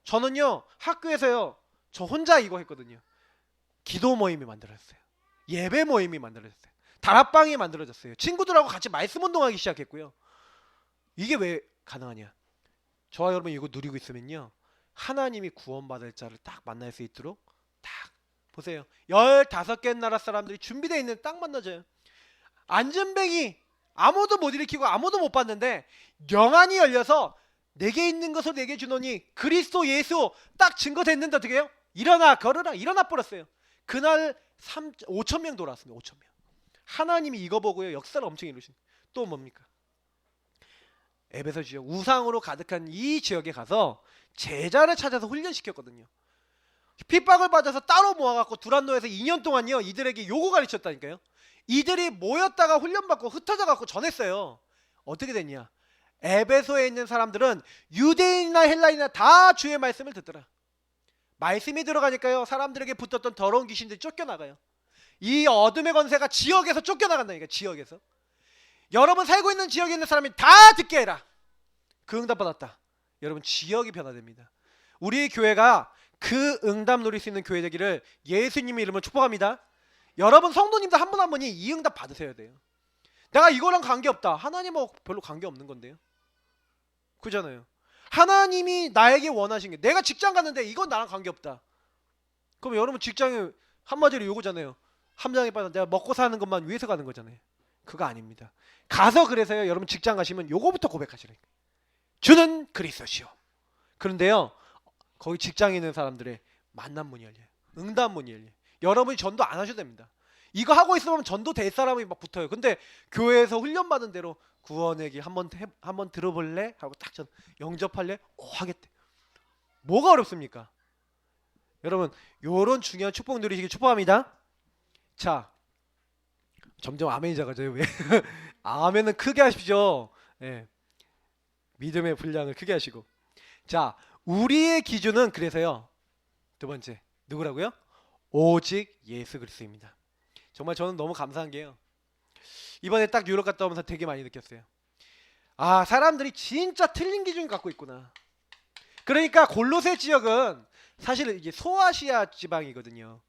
A: 저는요 학교에서요 저 혼자 이거 했거든요. 기도 모임이 만들어졌어요. 예배 모임이 만들어졌어요. 다락방이 만들어졌어요. 친구들하고 같이 말씀 운동하기 시작했고요. 이게 왜 가능하냐? 저와 여러분 이거 누리고 있으면요 하나님이 구원받을 자를 딱 만날 수 있도록 딱 보세요. 15개 나라 사람들이 준비되어 있는 딱 만나져요. 안전뱅이 아무도 못 일으키고 아무도 못 봤는데 영안이 열려서 내게 있는 것을 내게 주노니 그리스도 예수 딱 증거됐는데 어떻게 해요? 일어나 걸으라 일어나 버렸어요. 그날 5,000명 돌아왔습니다. 5,000명. 하나님이 이거 보고요 역사를 엄청 이루신. 또 뭡니까? 에베소 지역 우상으로 가득한 이 지역에 가서 제자를 찾아서 훈련시켰거든요. 핍박을 받아서 따로 모아갖고 두란노에서 2년 동안요 이들에게 요구 가르쳤다니까요. 이들이 모였다가 훈련받고 흩어져갖고 전했어요. 어떻게 됐냐? 에베소에 있는 사람들은 유대인이나 헬라인이나 다 주의 말씀을 듣더라. 말씀이 들어가니까요 사람들에게 붙었던 더러운 귀신들이 쫓겨나가요. 이 어둠의 권세가 지역에서 쫓겨나간다니까. 지역에서 여러분 살고 있는 지역에 있는 사람이 다 듣게 해라. 그 응답 받았다. 여러분 지역이 변화됩니다. 우리 교회가 그 응답 누릴 수 있는 교회 되기를 예수님의 이름으로 축복합니다. 여러분 성도님들 한 분 한 분이 이 응답 받으셔야 돼요. 내가 이거랑 관계없다. 하나님하고 별로 관계없는 건데요. 그잖아요. 하나님이 나에게 원하신 게 내가 직장 갔는데 이건 나랑 관계없다. 그럼 여러분 직장에 한마디로 요거잖아요. 함장에 빠져 내가 먹고 사는 것만 위해서 가는 거잖아요. 그거 아닙니다. 가서 그래서요 여러분 직장 가시면 요거부터 고백하시라. 주는 그리스도시오. 그런데요 거기 직장에 있는 사람들의 만남 문이 열려요. 응답 문이 열려요. 여러분이 전도 안 하셔도 됩니다. 이거 하고 있으면 전도 될 사람이 막 붙어요. 근데 교회에서 훈련받은 대로 구원에게 한번 들어볼래? 하고 딱 전 영접할래? 하겠대. 뭐가 어렵습니까? 여러분 요런 중요한 축복 누리시길 축복합니다. 자, 점점 아멘이 작아져요. 왜? 아멘은 크게 하십시오. 예. 믿음의 분량을 크게 하시고. 자, 우리의 기준은 그래서요. 두 번째 누구라고요? 오직 예수 그리스도입니다. 정말 저는 너무 감사한 게요. 이번에 딱 유럽 갔다 오면서 되게 많이 느꼈어요. 아, 사람들이 진짜 틀린 기준 갖고 있구나. 그러니까 골로새 지역은 사실 이게 소아시아 지방이거든요.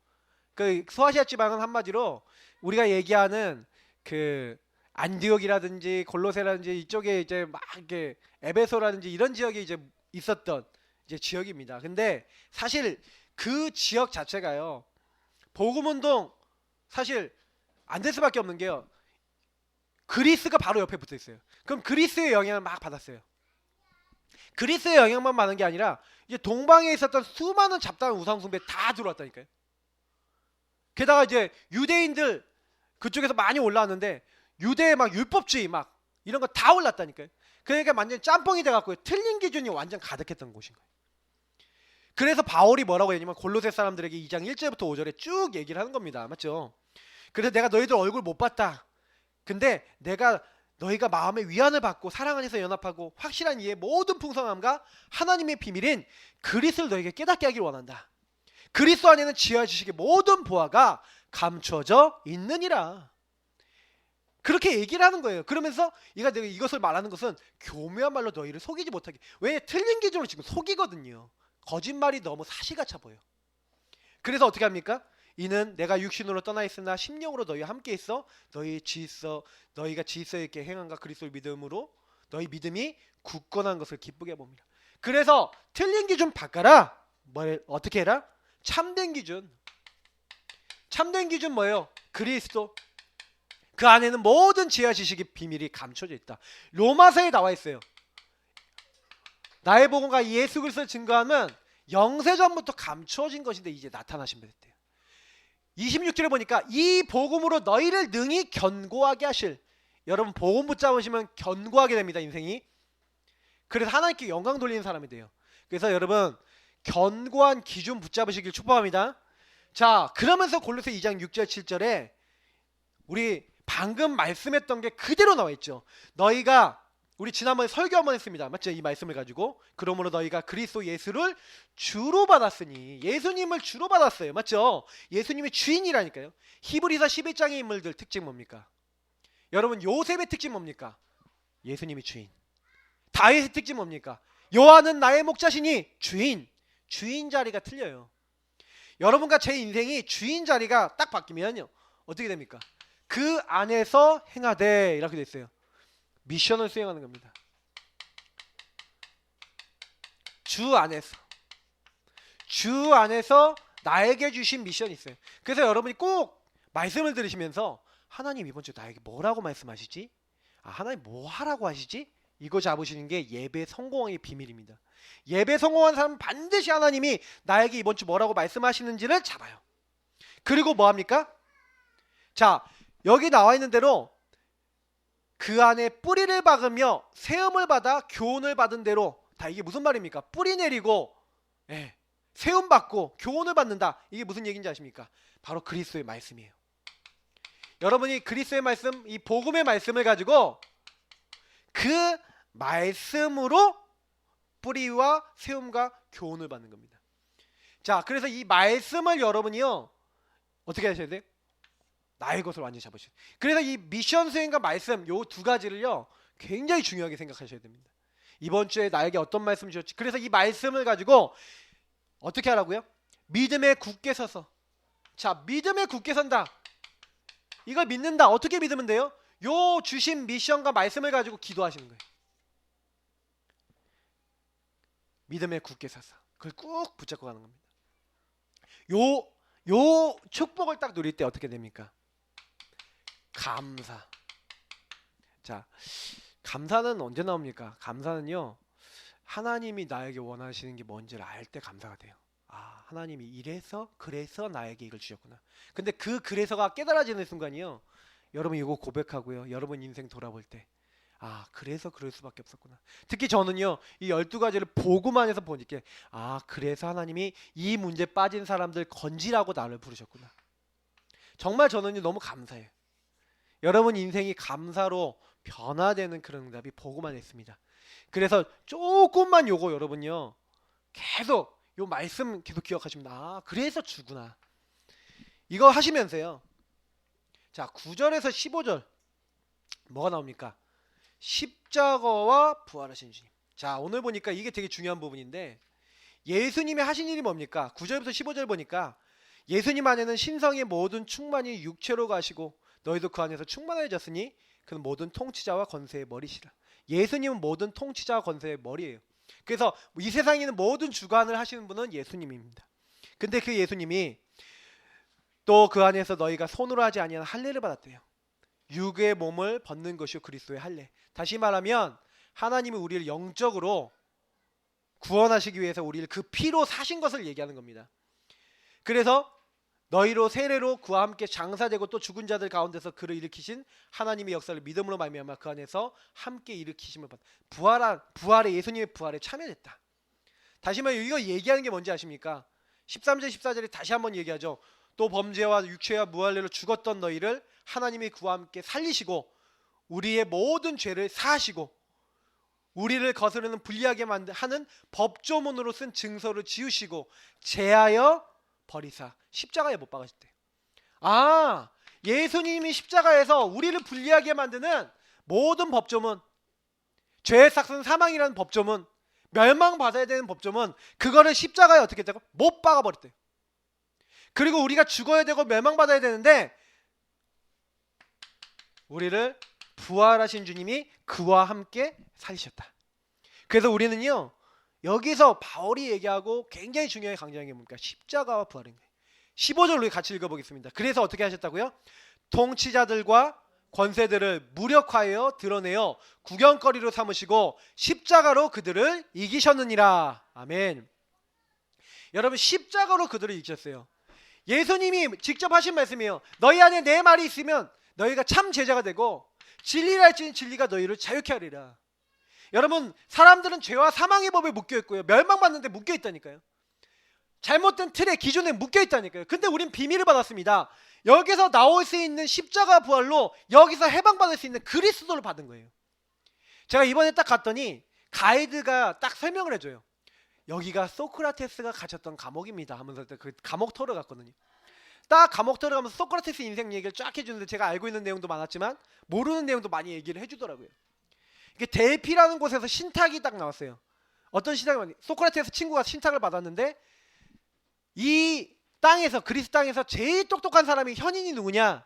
A: 그 소아시아 지방은 한마디로 우리가 얘기하는 그 안디옥이라든지 골로새라든지 이쪽에 이제 막 이렇게 에베소라든지 이런 지역이 이제 있었던 이제 지역입니다. 근데 사실 그 지역 자체가요. 복음운동 사실 안 될 수밖에 없는 게요. 그리스가 바로 옆에 붙어 있어요. 그럼 그리스의 영향을 막 받았어요. 그리스의 영향만 받는 게 아니라 이제 동방에 있었던 수많은 잡다한 우상 숭배 다 들어왔다니까요. 게다가 이제 유대인들 그쪽에서 많이 올라왔는데 유대의 막 율법주의 막 이런 거 다 올랐다니까요. 그러니까 완전 짬뽕이 돼갖고 틀린 기준이 완전 가득했던 곳인 거예요. 그래서 바울이 뭐라고 했냐면 골로새 사람들에게 2장 1절부터 5절에 쭉 얘기를 하는 겁니다. 맞죠? 그래서 내가 너희들 얼굴 못 봤다. 근데 내가 너희가 마음의 위안을 받고 사랑 안에서 연합하고 확실한 이의 모든 풍성함과 하나님의 비밀인 그리스도를 너희에게 깨닫게 하길 원한다. 그리스도 안에는 지혜와 지식의 모든 보화가 감춰져 있느니라. 그렇게 얘기를 하는 거예요. 그러면서 내가 이것을 말하는 것은 교묘한 말로 너희를 속이지 못하게. 왜? 틀린 기준으로 지금 속이거든요. 거짓말이 너무 사실같아 보여. 그래서 어떻게 합니까? 이는 내가 육신으로 떠나 있으나 심령으로 너희와 함께 있어 너희가 질서 있게 행함과 그리스도를 믿음으로 너희 믿음이 굳건한 것을 기쁘게 봅니다. 그래서 틀린 기준 바꿔라. 어떻게 해라? 참된 기준. 참된 기준 뭐예요? 그리스도. 그 안에는 모든 지혜와 지식의 비밀이 감춰져 있다. 로마서에 나와 있어요. 나의 복음과 예수 그리스도를 증거하면 영세전부터 감추어진 것인데 이제 나타나신 분 됐대요. 26절에 보니까 이 복음으로 너희를 능히 견고하게 하실. 여러분 복음 붙잡으시면 견고하게 됩니다, 인생이. 그래서 하나님께 영광 돌리는 사람이 돼요. 그래서 여러분 견고한 기준 붙잡으시길 축복합니다. 자, 그러면서 골로새 2장 6절 7절에 우리 방금 말씀했던 게 그대로 나와 있죠. 너희가, 우리 지난번에 설교 한번 했습니다. 맞죠? 이 말씀을 가지고 그러므로 너희가 그리스도 예수를 주로 받았으니, 예수님을 주로 받았어요. 맞죠? 예수님이 주인이라니까요. 히브리서 11장의 인물들 특징 뭡니까? 여러분 요셉의 특징 뭡니까? 예수님이 주인. 다윗의 특징 뭡니까? 여호와는 나의 목자시니 주인. 주인 자리가 틀려요. 여러분과 제 인생이 주인 자리가 딱 바뀌면요 어떻게 됩니까? 그 안에서 행하되 이렇게 돼 있어요. 미션을 수행하는 겁니다. 주 안에서 나에게 주신 미션이 있어요. 그래서 여러분이 꼭 말씀을 들으시면서 하나님 이번 주 나에게 뭐라고 말씀하시지? 하나님 뭐 하라고 하시지? 이거 잡으시는 게 예배 성공의 비밀입니다. 예배 성공한 사람은 반드시 하나님이 나에게 이번 주 뭐라고 말씀하시는지를 잡아요. 그리고 뭐 합니까? 자, 여기 나와 있는 대로 그 안에 뿌리를 박으며 세움을 받아 교훈을 받은 대로, 다 이게 무슨 말입니까? 뿌리 내리고 세움 받고 교훈을 받는다. 이게 무슨 얘기인지 아십니까? 바로 그리스도의 말씀이에요. 여러분이 그리스도의 말씀, 이 복음의 말씀을 가지고 그 말씀으로 뿌리와 세움과 교훈을 받는 겁니다. 자, 그래서 이 말씀을 여러분이요 어떻게 하셔야 돼요? 나의 것을 완전히 잡으셔야 돼요. 그래서 이 미션 수행과 말씀, 요 두 가지를요 굉장히 중요하게 생각하셔야 됩니다. 이번 주에 나에게 어떤 말씀 주셨지? 그래서 이 말씀을 가지고 어떻게 하라고요? 믿음에 굳게 서서. 자, 믿음에 굳게 선다. 이걸 믿는다. 어떻게 믿으면 돼요? 요 주신 미션과 말씀을 가지고 기도하시는 거예요. 믿음에 굳게 서서 그걸 꾹 붙잡고 가는 겁니다. 요 축복을 딱 누릴 때 어떻게 됩니까? 감사. 자, 감사는 언제 나옵니까? 감사는요 하나님이 나에게 원하시는 게 뭔지를 알 때 감사가 돼요. 하나님이 이래서 그래서 나에게 이걸 주셨구나. 근데 그 그래서가 깨달아지는 순간이요 여러분 이거 고백하고요 여러분 인생 돌아볼 때 그래서 그럴 수밖에 없었구나. 특히 저는요 이 12가지를 보고만 해서 보니까 그래서 하나님이 이 문제 빠진 사람들 건지라고 나를 부르셨구나. 정말 저는 너무 감사해요. 여러분 인생이 감사로 변화되는 그런 응답이 보고만 했습니다. 그래서 조금만 요거 여러분요 계속 요 말씀 계속 기억하시면 그래서 주구나. 이거 하시면서요. 자, 9절에서 15절 뭐가 나옵니까? 십자가와 부활하신 주님. 자, 오늘 보니까 이게 되게 중요한 부분인데 예수님이 하신 일이 뭡니까? 9절부터 15절 보니까 예수님 안에는 신성의 모든 충만이 육체로 가시고 너희도 그 안에서 충만해졌으니 그는 모든 통치자와 권세의 머리시라. 예수님은 모든 통치자와 권세의 머리예요. 그래서 이 세상에 있는 모든 주관을 하시는 분은 예수님입니다. 근데 그 예수님이 또 그 안에서 너희가 손으로 하지 아니한 할례를 받았대요. 육의 몸을 벗는 것이 그리스도의 할례. 다시 말하면 하나님이 우리를 영적으로 구원하시기 위해서 우리를 그 피로 사신 것을 얘기하는 겁니다. 그래서 너희로 세례로 그와 함께 장사되고 또 죽은 자들 가운데서 그를 일으키신 하나님의 역사를 믿음으로 말미암아 그 안에서 함께 일으키심을 받. 부활에 예수님의 부활에 참여했다. 다시 말해 이거 얘기하는 게 뭔지 아십니까? 13절 14절에 다시 한번 얘기하죠. 또 범죄와 육체와 무할례로 죽었던 너희를 하나님이 그와 함께 살리시고 우리의 모든 죄를 사하시고 우리를 거스르는 불리하게 하는 법조문으로 쓴 증서를 지우시고 제하여 버리사 십자가에 못 박으셨대요. 예수님이 십자가에서 우리를 불리하게 만드는 모든 법조문, 죄의 삭은 사망이라는 법조문, 멸망받아야 되는 법조문, 그거를 십자가에 어떻게 했다고? 못 박아버렸대요. 그리고 우리가 죽어야 되고 멸망받아야 되는데 우리를 부활하신 주님이 그와 함께 살리셨다. 그래서 우리는요 여기서 바울이 얘기하고 굉장히 중요하게 강조하는 게 뭡니까? 십자가와 부활인 거예요. 15절 우리 같이 읽어보겠습니다. 그래서 어떻게 하셨다고요? 통치자들과 권세들을 무력하여 드러내어 구경거리로 삼으시고 십자가로 그들을 이기셨느니라. 아멘. 여러분 십자가로 그들을 이기셨어요. 예수님이 직접 하신 말씀이에요. 너희 안에 내 말이 있으면 너희가 참 제자가 되고 진리를 알지니 진리가 너희를 자유케 하리라. 여러분, 사람들은 죄와 사망의 법에 묶여 있고요, 멸망받는데 묶여 있다니까요. 잘못된 틀에 기준에 묶여 있다니까요. 근데 우린 비밀을 받았습니다. 여기서 나올 수 있는 십자가 부활로 여기서 해방받을 수 있는 그리스도를 받은 거예요. 제가 이번에 딱 갔더니 가이드가 딱 설명을 해줘요. 여기가 소크라테스가 갇혔던 감옥입니다 하면서 그 감옥 터를 갔거든요. 딱 감옥 터를 가면서 소크라테스 인생 얘기를 쫙 해주는데, 제가 알고 있는 내용도 많았지만 모르는 내용도 많이 얘기를 해주더라고요. 이게 델피라는 곳에서 신탁이 딱 나왔어요. 어떤 신탁이, 소크라테스 친구가 신탁을 받았는데, 이 땅에서, 그리스 땅에서 제일 똑똑한 사람이 현인이 누구냐?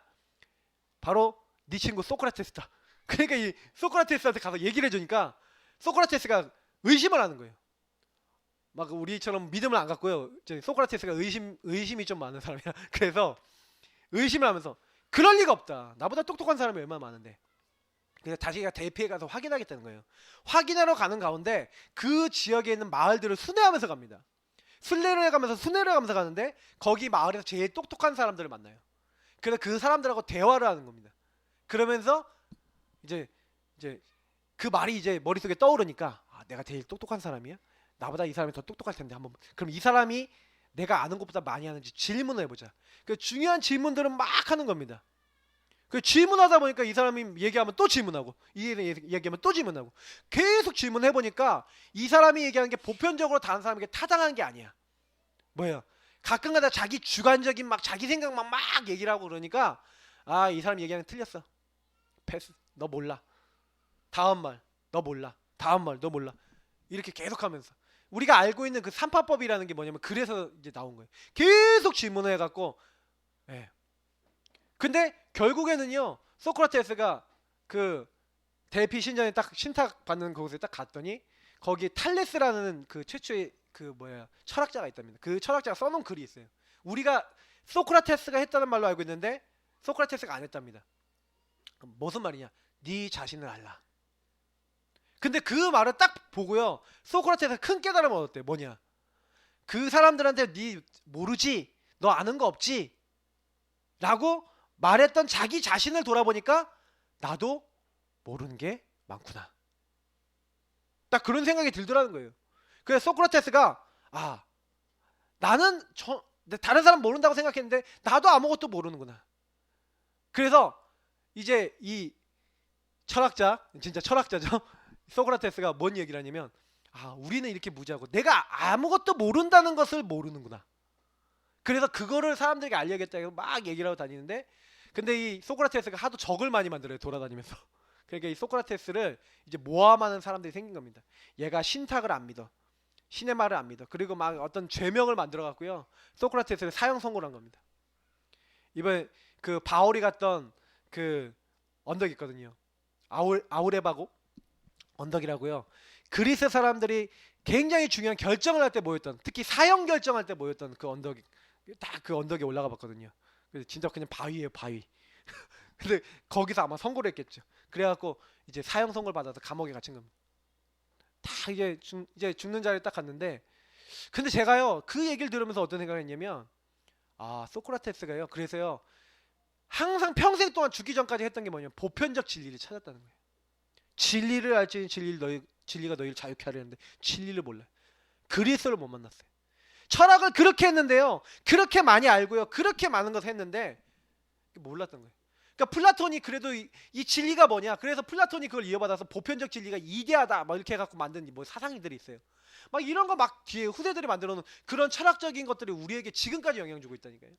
A: 바로 네 친구 소크라테스다. 그러니까 이 소크라테스한테 가서 얘기를 해주니까 소크라테스가 의심을 하는 거예요. 막 우리처럼 믿음을 안 갖고요, 소크라테스가 의심이 좀 많은 사람이야. 그래서 의심을 하면서 그럴 리가 없다, 나보다 똑똑한 사람이 얼마나 많은데. 그래서 다시 대피에 가서 확인하겠다는 거예요. 확인하러 가는 가운데 그 지역에 있는 마을들을 순회하면서 갑니다. 순례를 가면서 가는데 거기 마을에서 제일 똑똑한 사람들을 만나요. 그래서 그 사람들하고 대화를 하는 겁니다. 그러면서 이제 그 말이 이제 머릿속에 떠오르니까, 아, 내가 제일 똑똑한 사람이야? 나보다 이 사람이 더 똑똑할 텐데, 한번 그럼 이 사람이 내가 아는 것보다 많이 하는지 질문을 해보자. 그 중요한 질문들은 막 하는 겁니다. 그 질문하다 보니까 이 사람이 얘기하면 또 질문하고, 이 얘기하면 또 질문하고, 계속 질문해보니까 이 사람이 얘기하는 게 보편적으로 다른 사람에게 타당한 게 아니야. 뭐야? 가끔가다 자기 주관적인 막 자기 생각만 막 얘기를 하고 그러니까, 아, 이 사람 얘기하는 게 틀렸어. 패스. 너 몰라. 다음 말. 너 몰라. 다음 말. 너 몰라. 이렇게 계속하면서, 우리가 알고 있는 그 삼파법이라는 게 뭐냐면 그래서 이제 나온 거예요. 계속 질문을 해갖고, 예. 근데 결국에는요, 소크라테스가 그 델피 신전에 딱 신탁 받는 곳에 딱 갔더니 거기 탈레스라는 그 최초의 그 철학자가 있답니다. 그 철학자가 써놓은 글이 있어요. 우리가 소크라테스가 했다는 말로 알고 있는데 소크라테스가 안 했답니다. 무슨 말이냐? 네 자신을 알라. 근데 그 말을 딱 보고요, 소크라테스가 큰 깨달음을 얻었대요. 뭐냐? 그 사람들한테 네 모르지? 너 아는 거 없지? 라고 말했던 자기 자신을 돌아보니까 나도 모르는 게 많구나. 딱 그런 생각이 들더라는 거예요. 그래서 소크라테스가, 아, 나는 다른 사람 모른다고 생각했는데 나도 아무것도 모르는구나. 그래서 이제 이 철학자, 진짜 철학자죠, 소크라테스가 뭔 얘기를 하냐면, 아, 우리는 이렇게 무지하고 내가 아무것도 모른다는 것을 모르는구나. 그래서 그거를 사람들에게 알려야겠다고 막 얘기를 하고 다니는데, 근데 이 소크라테스가 하도 적을 많이 만들어요, 돌아다니면서. 그러니까 이 소크라테스를 이제 모함하는 사람들이 생긴 겁니다. 얘가 신탁을 안 믿어, 신의 말을 안 믿어. 그리고 막 어떤 죄명을 만들어 갖고요, 소크라테스를 사형 선고를 한 겁니다. 이번에 그 바울이 갔던 그 언덕 있거든요. 아우레바고 언덕이라고요. 그리스 사람들이 굉장히 중요한 결정을 할 때 모였던, 특히 사형 결정할 때 모였던 그 언덕이, 딱 그 언덕에 올라가 봤거든요. 그래서 진짜 그냥 바위예요, 바위. 근데 거기서 아마 선고를 했겠죠. 그래갖고 이제 사형 선고를 받아서 감옥에 갇힌 겁니다. 다 이제 죽는 자리에 딱 갔는데, 근데 제가요 그 얘기를 들으면서 어떤 생각을 했냐면, 아, 소크라테스가요, 그래서요 항상 평생 동안 죽기 전까지 했던 게 뭐냐면 보편적 진리를 찾았다는 거예요. 진리를 알지 진리가 너희를 자유케 하려 했는데 진리를 몰라요. 그리스도를 못 만났어요. 철학을 그렇게 했는데요, 그렇게 많이 알고요, 그렇게 많은 것을 했는데 몰랐던 거예요. 그러니까 플라톤이 그래도 이 진리가 뭐냐, 그래서 플라톤이 그걸 이어받아서 보편적 진리가 이데아다 막 이렇게 해갖고 만든 뭐 사상들이 있어요. 막 이런 거 막 뒤에 후대들이 만들어놓은 그런 철학적인 것들이 우리에게 지금까지 영향 주고 있다니까요.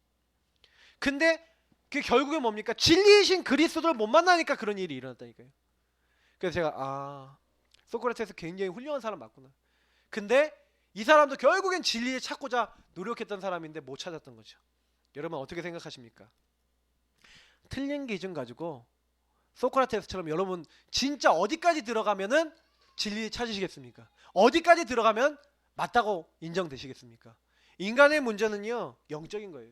A: 근데 그 결국에 뭡니까? 진리이신 그리스도를 못 만나니까 그런 일이 일어났다니까요. 그래서 제가, 아, 소크라테스 굉장히 훌륭한 사람 맞구나. 근데 이 사람도 결국엔 진리를 찾고자 노력했던 사람인데 못 찾았던 거죠. 여러분 어떻게 생각하십니까? 틀린 기준 가지고 소크라테스처럼 여러분 진짜 어디까지 들어가면은 진리 찾으시겠습니까? 어디까지 들어가면 맞다고 인정되시겠습니까? 인간의 문제는요, 영적인 거예요.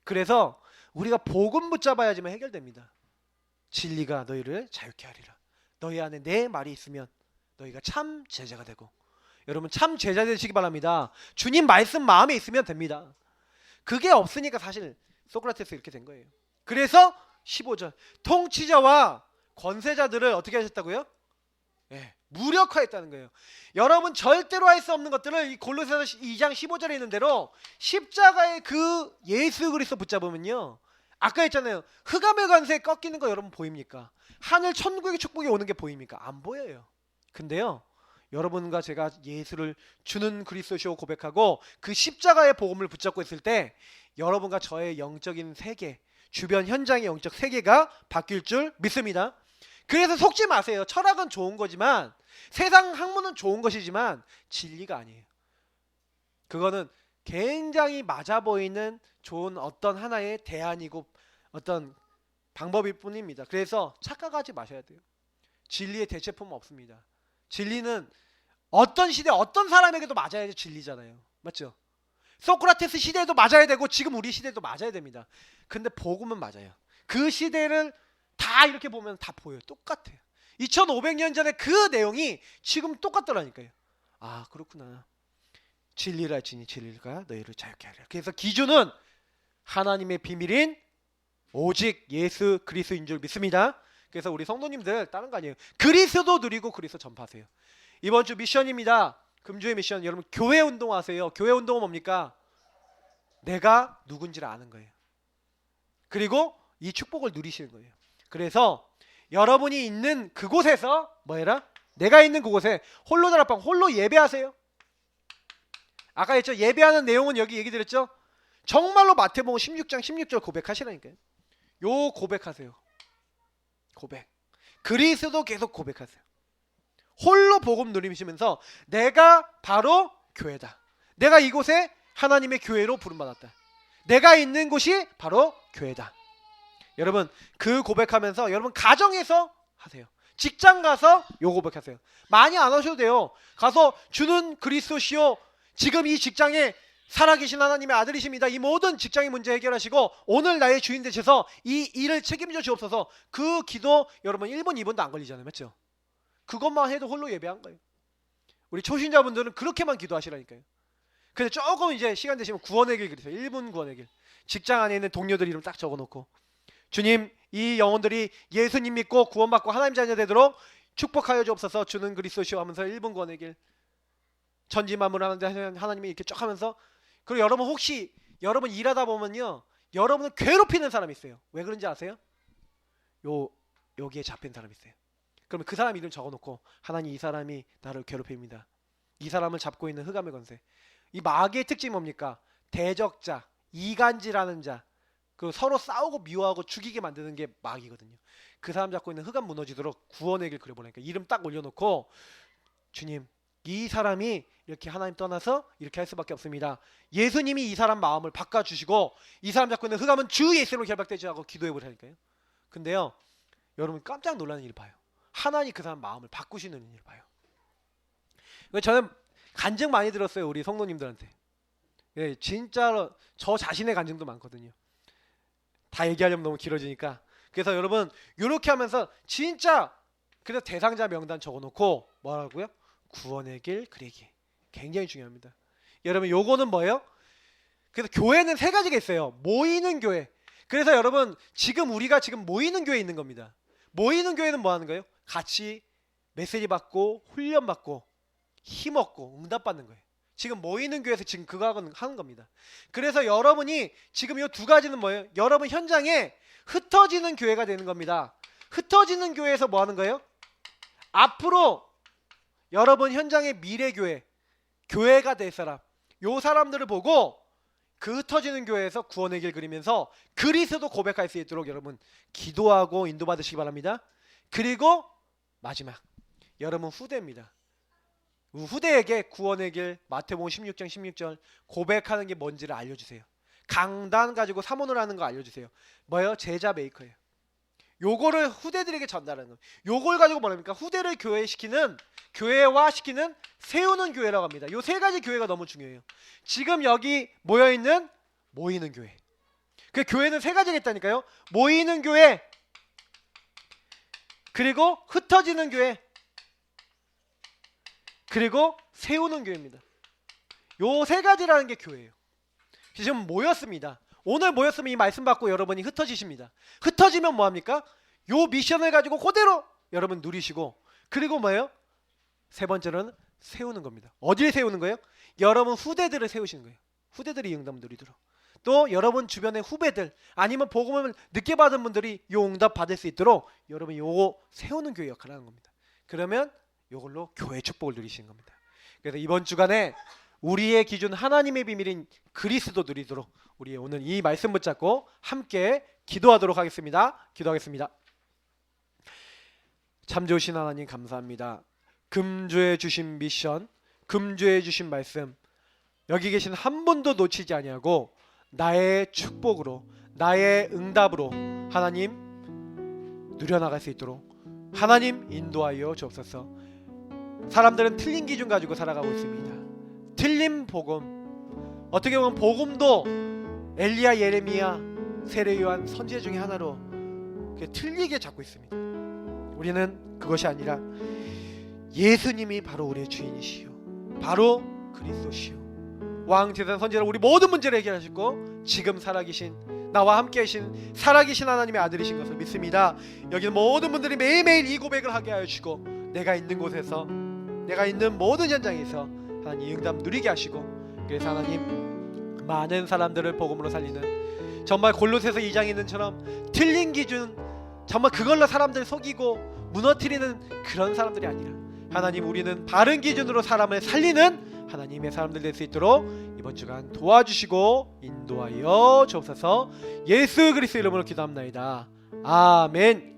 A: 그래서 우리가 복음 붙잡아야지만 해결됩니다. 진리가 너희를 자유케 하리라. 너희 안에 내 말이 있으면 너희가 참 제자가 되고. 여러분 참 제자 되시기 바랍니다. 주님 말씀 마음에 있으면 됩니다. 그게 없으니까 사실 소크라테스 이렇게 된 거예요. 그래서 15절 통치자와 권세자들을 어떻게 하셨다고요? 예, 무력화했다는 거예요. 여러분 절대로 할 수 없는 것들을 이 골로새서 2장 15절에 있는 대로 십자가의 그 예수 그리스도 붙잡으면요, 아까 했잖아요. 흑암의 관세에 꺾이는 거 여러분 보입니까? 하늘 천국의 축복이 오는 게 보입니까? 안 보여요. 근데요, 여러분과 제가 예수를 주는 그리스도시오 고백하고 그 십자가의 복음을 붙잡고 있을 때 여러분과 저의 영적인 세계, 주변 현장의 영적 세계가 바뀔 줄 믿습니다. 그래서 속지 마세요. 철학은 좋은 거지만, 세상 학문은 좋은 것이지만 진리가 아니에요. 그거는 굉장히 맞아 보이는 좋은 어떤 하나의 대안이고 어떤 방법일 뿐입니다. 그래서 착각하지 마셔야 돼요. 진리의 대체품은 없습니다. 진리는 어떤 시대 어떤 사람에게도 맞아야 진리잖아요. 맞죠? 소크라테스 시대에도 맞아야 되고 지금 우리 시대에도 맞아야 됩니다. 근데 복음은 맞아요. 그 시대를 다 이렇게 보면 다 보여요. 똑같아요. 2500년 전에 그 내용이 지금 똑같더라니까요. 아, 그렇구나. 진리를 알지니 진리가 너희를 자유케 하리라. 그래서 기준은 하나님의 비밀인 오직 예수 그리스도인 줄 믿습니다. 그래서 우리 성도님들 다른 거 아니에요. 그리스도 누리고 그리스도 전파하세요. 이번 주 미션입니다. 금주의 미션. 여러분 교회 운동하세요. 교회 운동은 뭡니까? 내가 누군지를 아는 거예요. 그리고 이 축복을 누리시는 거예요. 그래서 여러분이 있는 그곳에서 뭐해라? 내가 있는 그곳에 홀로 다락방 홀로 예배하세요. 아까 했죠. 예배하는 내용은 여기 얘기 드렸죠. 정말로 마태복음 16장 16절 고백하시라니까요. 요 고백하세요. 고백. 그리스도 계속 고백하세요. 홀로 복음 누리시면서 내가 바로 교회다. 내가 이곳에 하나님의 교회로 부름받았다. 내가 있는 곳이 바로 교회다. 여러분 그 고백하면서 여러분 가정에서 하세요. 직장 가서 요 고백하세요. 많이 안 하셔도 돼요. 가서 주는 그리스도시요 지금 이 직장에 살아계신 하나님의 아들이십니다. 이 모든 직장의 문제 해결하시고 오늘 나의 주인 되셔서 이 일을 책임져 주옵소서. 그 기도 여러분 1분 2분도 안 걸리잖아요. 맞죠? 그것만 해도 홀로 예배한 거예요. 우리 초신자분들은 그렇게만 기도하시라니까요. 근데 조금 이제 시간 되시면 구원의 길 그리세요. 1분 구원의 길. 직장 안에 있는 동료들 이름 딱 적어놓고 주님 이 영혼들이 예수님 믿고 구원받고 하나님 자녀 되도록 축복하여 주옵소서. 주는 그리스도시오 하면서 1분 구원의 길. 천지만물 하나님이 이렇게 쭉 하면서. 그리고 여러분 혹시 여러분 일하다 보면요 여러분을 괴롭히는 사람이 있어요. 왜 그런지 아세요? 여기에 잡힌 사람이 있어요. 그러면 그 사람 이름 적어놓고 하나님 이 사람이 나를 괴롭힙니다. 이 사람을 잡고 있는 흑암의 권세. 이 마귀의 특징이 뭡니까? 대적자, 이간질하는 자, 그 서로 싸우고 미워하고 죽이게 만드는 게 마귀거든요. 그 사람 잡고 있는 흑암 무너지도록 구원의 길 그려보니까 이름 딱 올려놓고 주님 이 사람이 이렇게 하나님 떠나서 이렇게 할 수밖에 없습니다. 예수님이 이 사람 마음을 바꿔주시고 이 사람 잡고 있는 흑암은 주 예수로 결박되지 않고 기도해보라니까요. 근데요 여러분 깜짝 놀라는 일 봐요. 하나님 그 사람 마음을 바꾸시는 일 봐요. 저는 간증 많이 들었어요. 우리 성도님들한테. 예, 진짜로 저 자신의 간증도 많거든요. 다 얘기하려면 너무 길어지니까. 그래서 여러분 이렇게 하면서 진짜 그래서 대상자 명단 적어놓고 뭐라고요? 구원의 길 그리기. 굉장히 중요합니다. 여러분 요거는 뭐예요? 그래서 교회는 세 가지가 있어요. 모이는 교회. 그래서 여러분 지금 우리가 지금 모이는 교회에 있는 겁니다. 모이는 교회는 뭐 하는 거예요? 같이 메시지 받고 훈련 받고 힘 얻고 응답 받는 거예요. 지금 모이는 교회에서 지금 그거 하는 겁니다. 그래서 여러분이 지금 이 두 가지는 뭐예요? 여러분 현장에 흩어지는 교회가 되는 겁니다. 흩어지는 교회에서 뭐 하는 거예요? 앞으로 여러분 현장의 미래 교회, 교회가 될 사람, 요 사람들을 보고 그 흩어지는 교회에서 구원의 길 그리면서 그리스도 고백할 수 있도록 여러분 기도하고 인도받으시기 바랍니다. 그리고 마지막 여러분 후대입니다. 후대에게 구원의 길 마태복음 16장 16절 고백하는 게 뭔지를 알려주세요. 강단 가지고 사모를 하는 거 알려주세요. 뭐예요? 제자 메이커예요. 요거를 후대들에게 전달하는 거예요. 요걸 가지고 뭐랍니까? 후대를 교회시키는, 교회화시키는, 세우는 교회라고 합니다. 요 세 가지 교회가 너무 중요해요. 지금 여기 모여있는 모이는 교회. 그 교회는 세 가지가 있다니까요. 모이는 교회, 그리고 흩어지는 교회, 그리고 세우는 교회입니다. 요 세 가지라는 게 교회예요. 지금 모였습니다. 오늘 모였으면 이 말씀 받고 여러분이 흩어지십니다. 흩어지면 뭐합니까? 요 미션을 가지고 그대로 여러분 누리시고, 그리고 뭐예요? 세 번째로는 세우는 겁니다. 어디에 세우는 거예요? 여러분 후대들을 세우시는 거예요. 후대들이 이 응답 누리도록. 또 여러분 주변의 후배들 아니면 복음을 늦게 받은 분들이 요 응답 받을 수 있도록 여러분이 요거 세우는 교회 역할을 하는 겁니다. 그러면 요걸로 교회 축복을 누리시는 겁니다. 그래서 이번 주간에 우리의 기준 하나님의 비밀인 그리스도 누리도록 우리 오늘 이 말씀 붙잡고 함께 기도하도록 하겠습니다. 기도하겠습니다. 참 좋으신 하나님 감사합니다. 금주에 주신 미션, 금주에 주신 말씀, 여기 계신 한 분도 놓치지 아니하고 나의 축복으로, 나의 응답으로 하나님 누려나갈 수 있도록 하나님 인도하여 주옵소서. 사람들은 틀린 기준 가지고 살아가고 있습니다. 틀린 복음, 어떻게 보면 복음도 엘리야, 예레미야, 세례 요한 선지자 중에 하나로 틀리게 잡고 있습니다. 우리는 그것이 아니라 예수님이 바로 우리의 주인이시요, 바로 그리스도시요, 왕제사장 선지자 우리 모든 문제를 해결하시고 지금 살아계신 나와 함께 하신 살아계신 하나님의 아들이신 것을 믿습니다. 여기는 모든 분들이 매일매일 이 고백을 하게 하여 주시고 내가 있는 곳에서, 내가 있는 모든 현장에서 하나님 이 응답 누리게 하시고, 그래서 하나님 많은 사람들을 복음으로 살리는, 정말 골로새서 2장에 있는 처럼 틀린 기준, 정말 그걸로 사람들 속이고 무너뜨리는 그런 사람들이 아니라 하나님 우리는 바른 기준으로 사람을 살리는 하나님의 사람들 될 수 있도록 이번 주간 도와주시고 인도하여 주옵소서. 예수 그리스도 이름으로 기도합나이다. 아멘.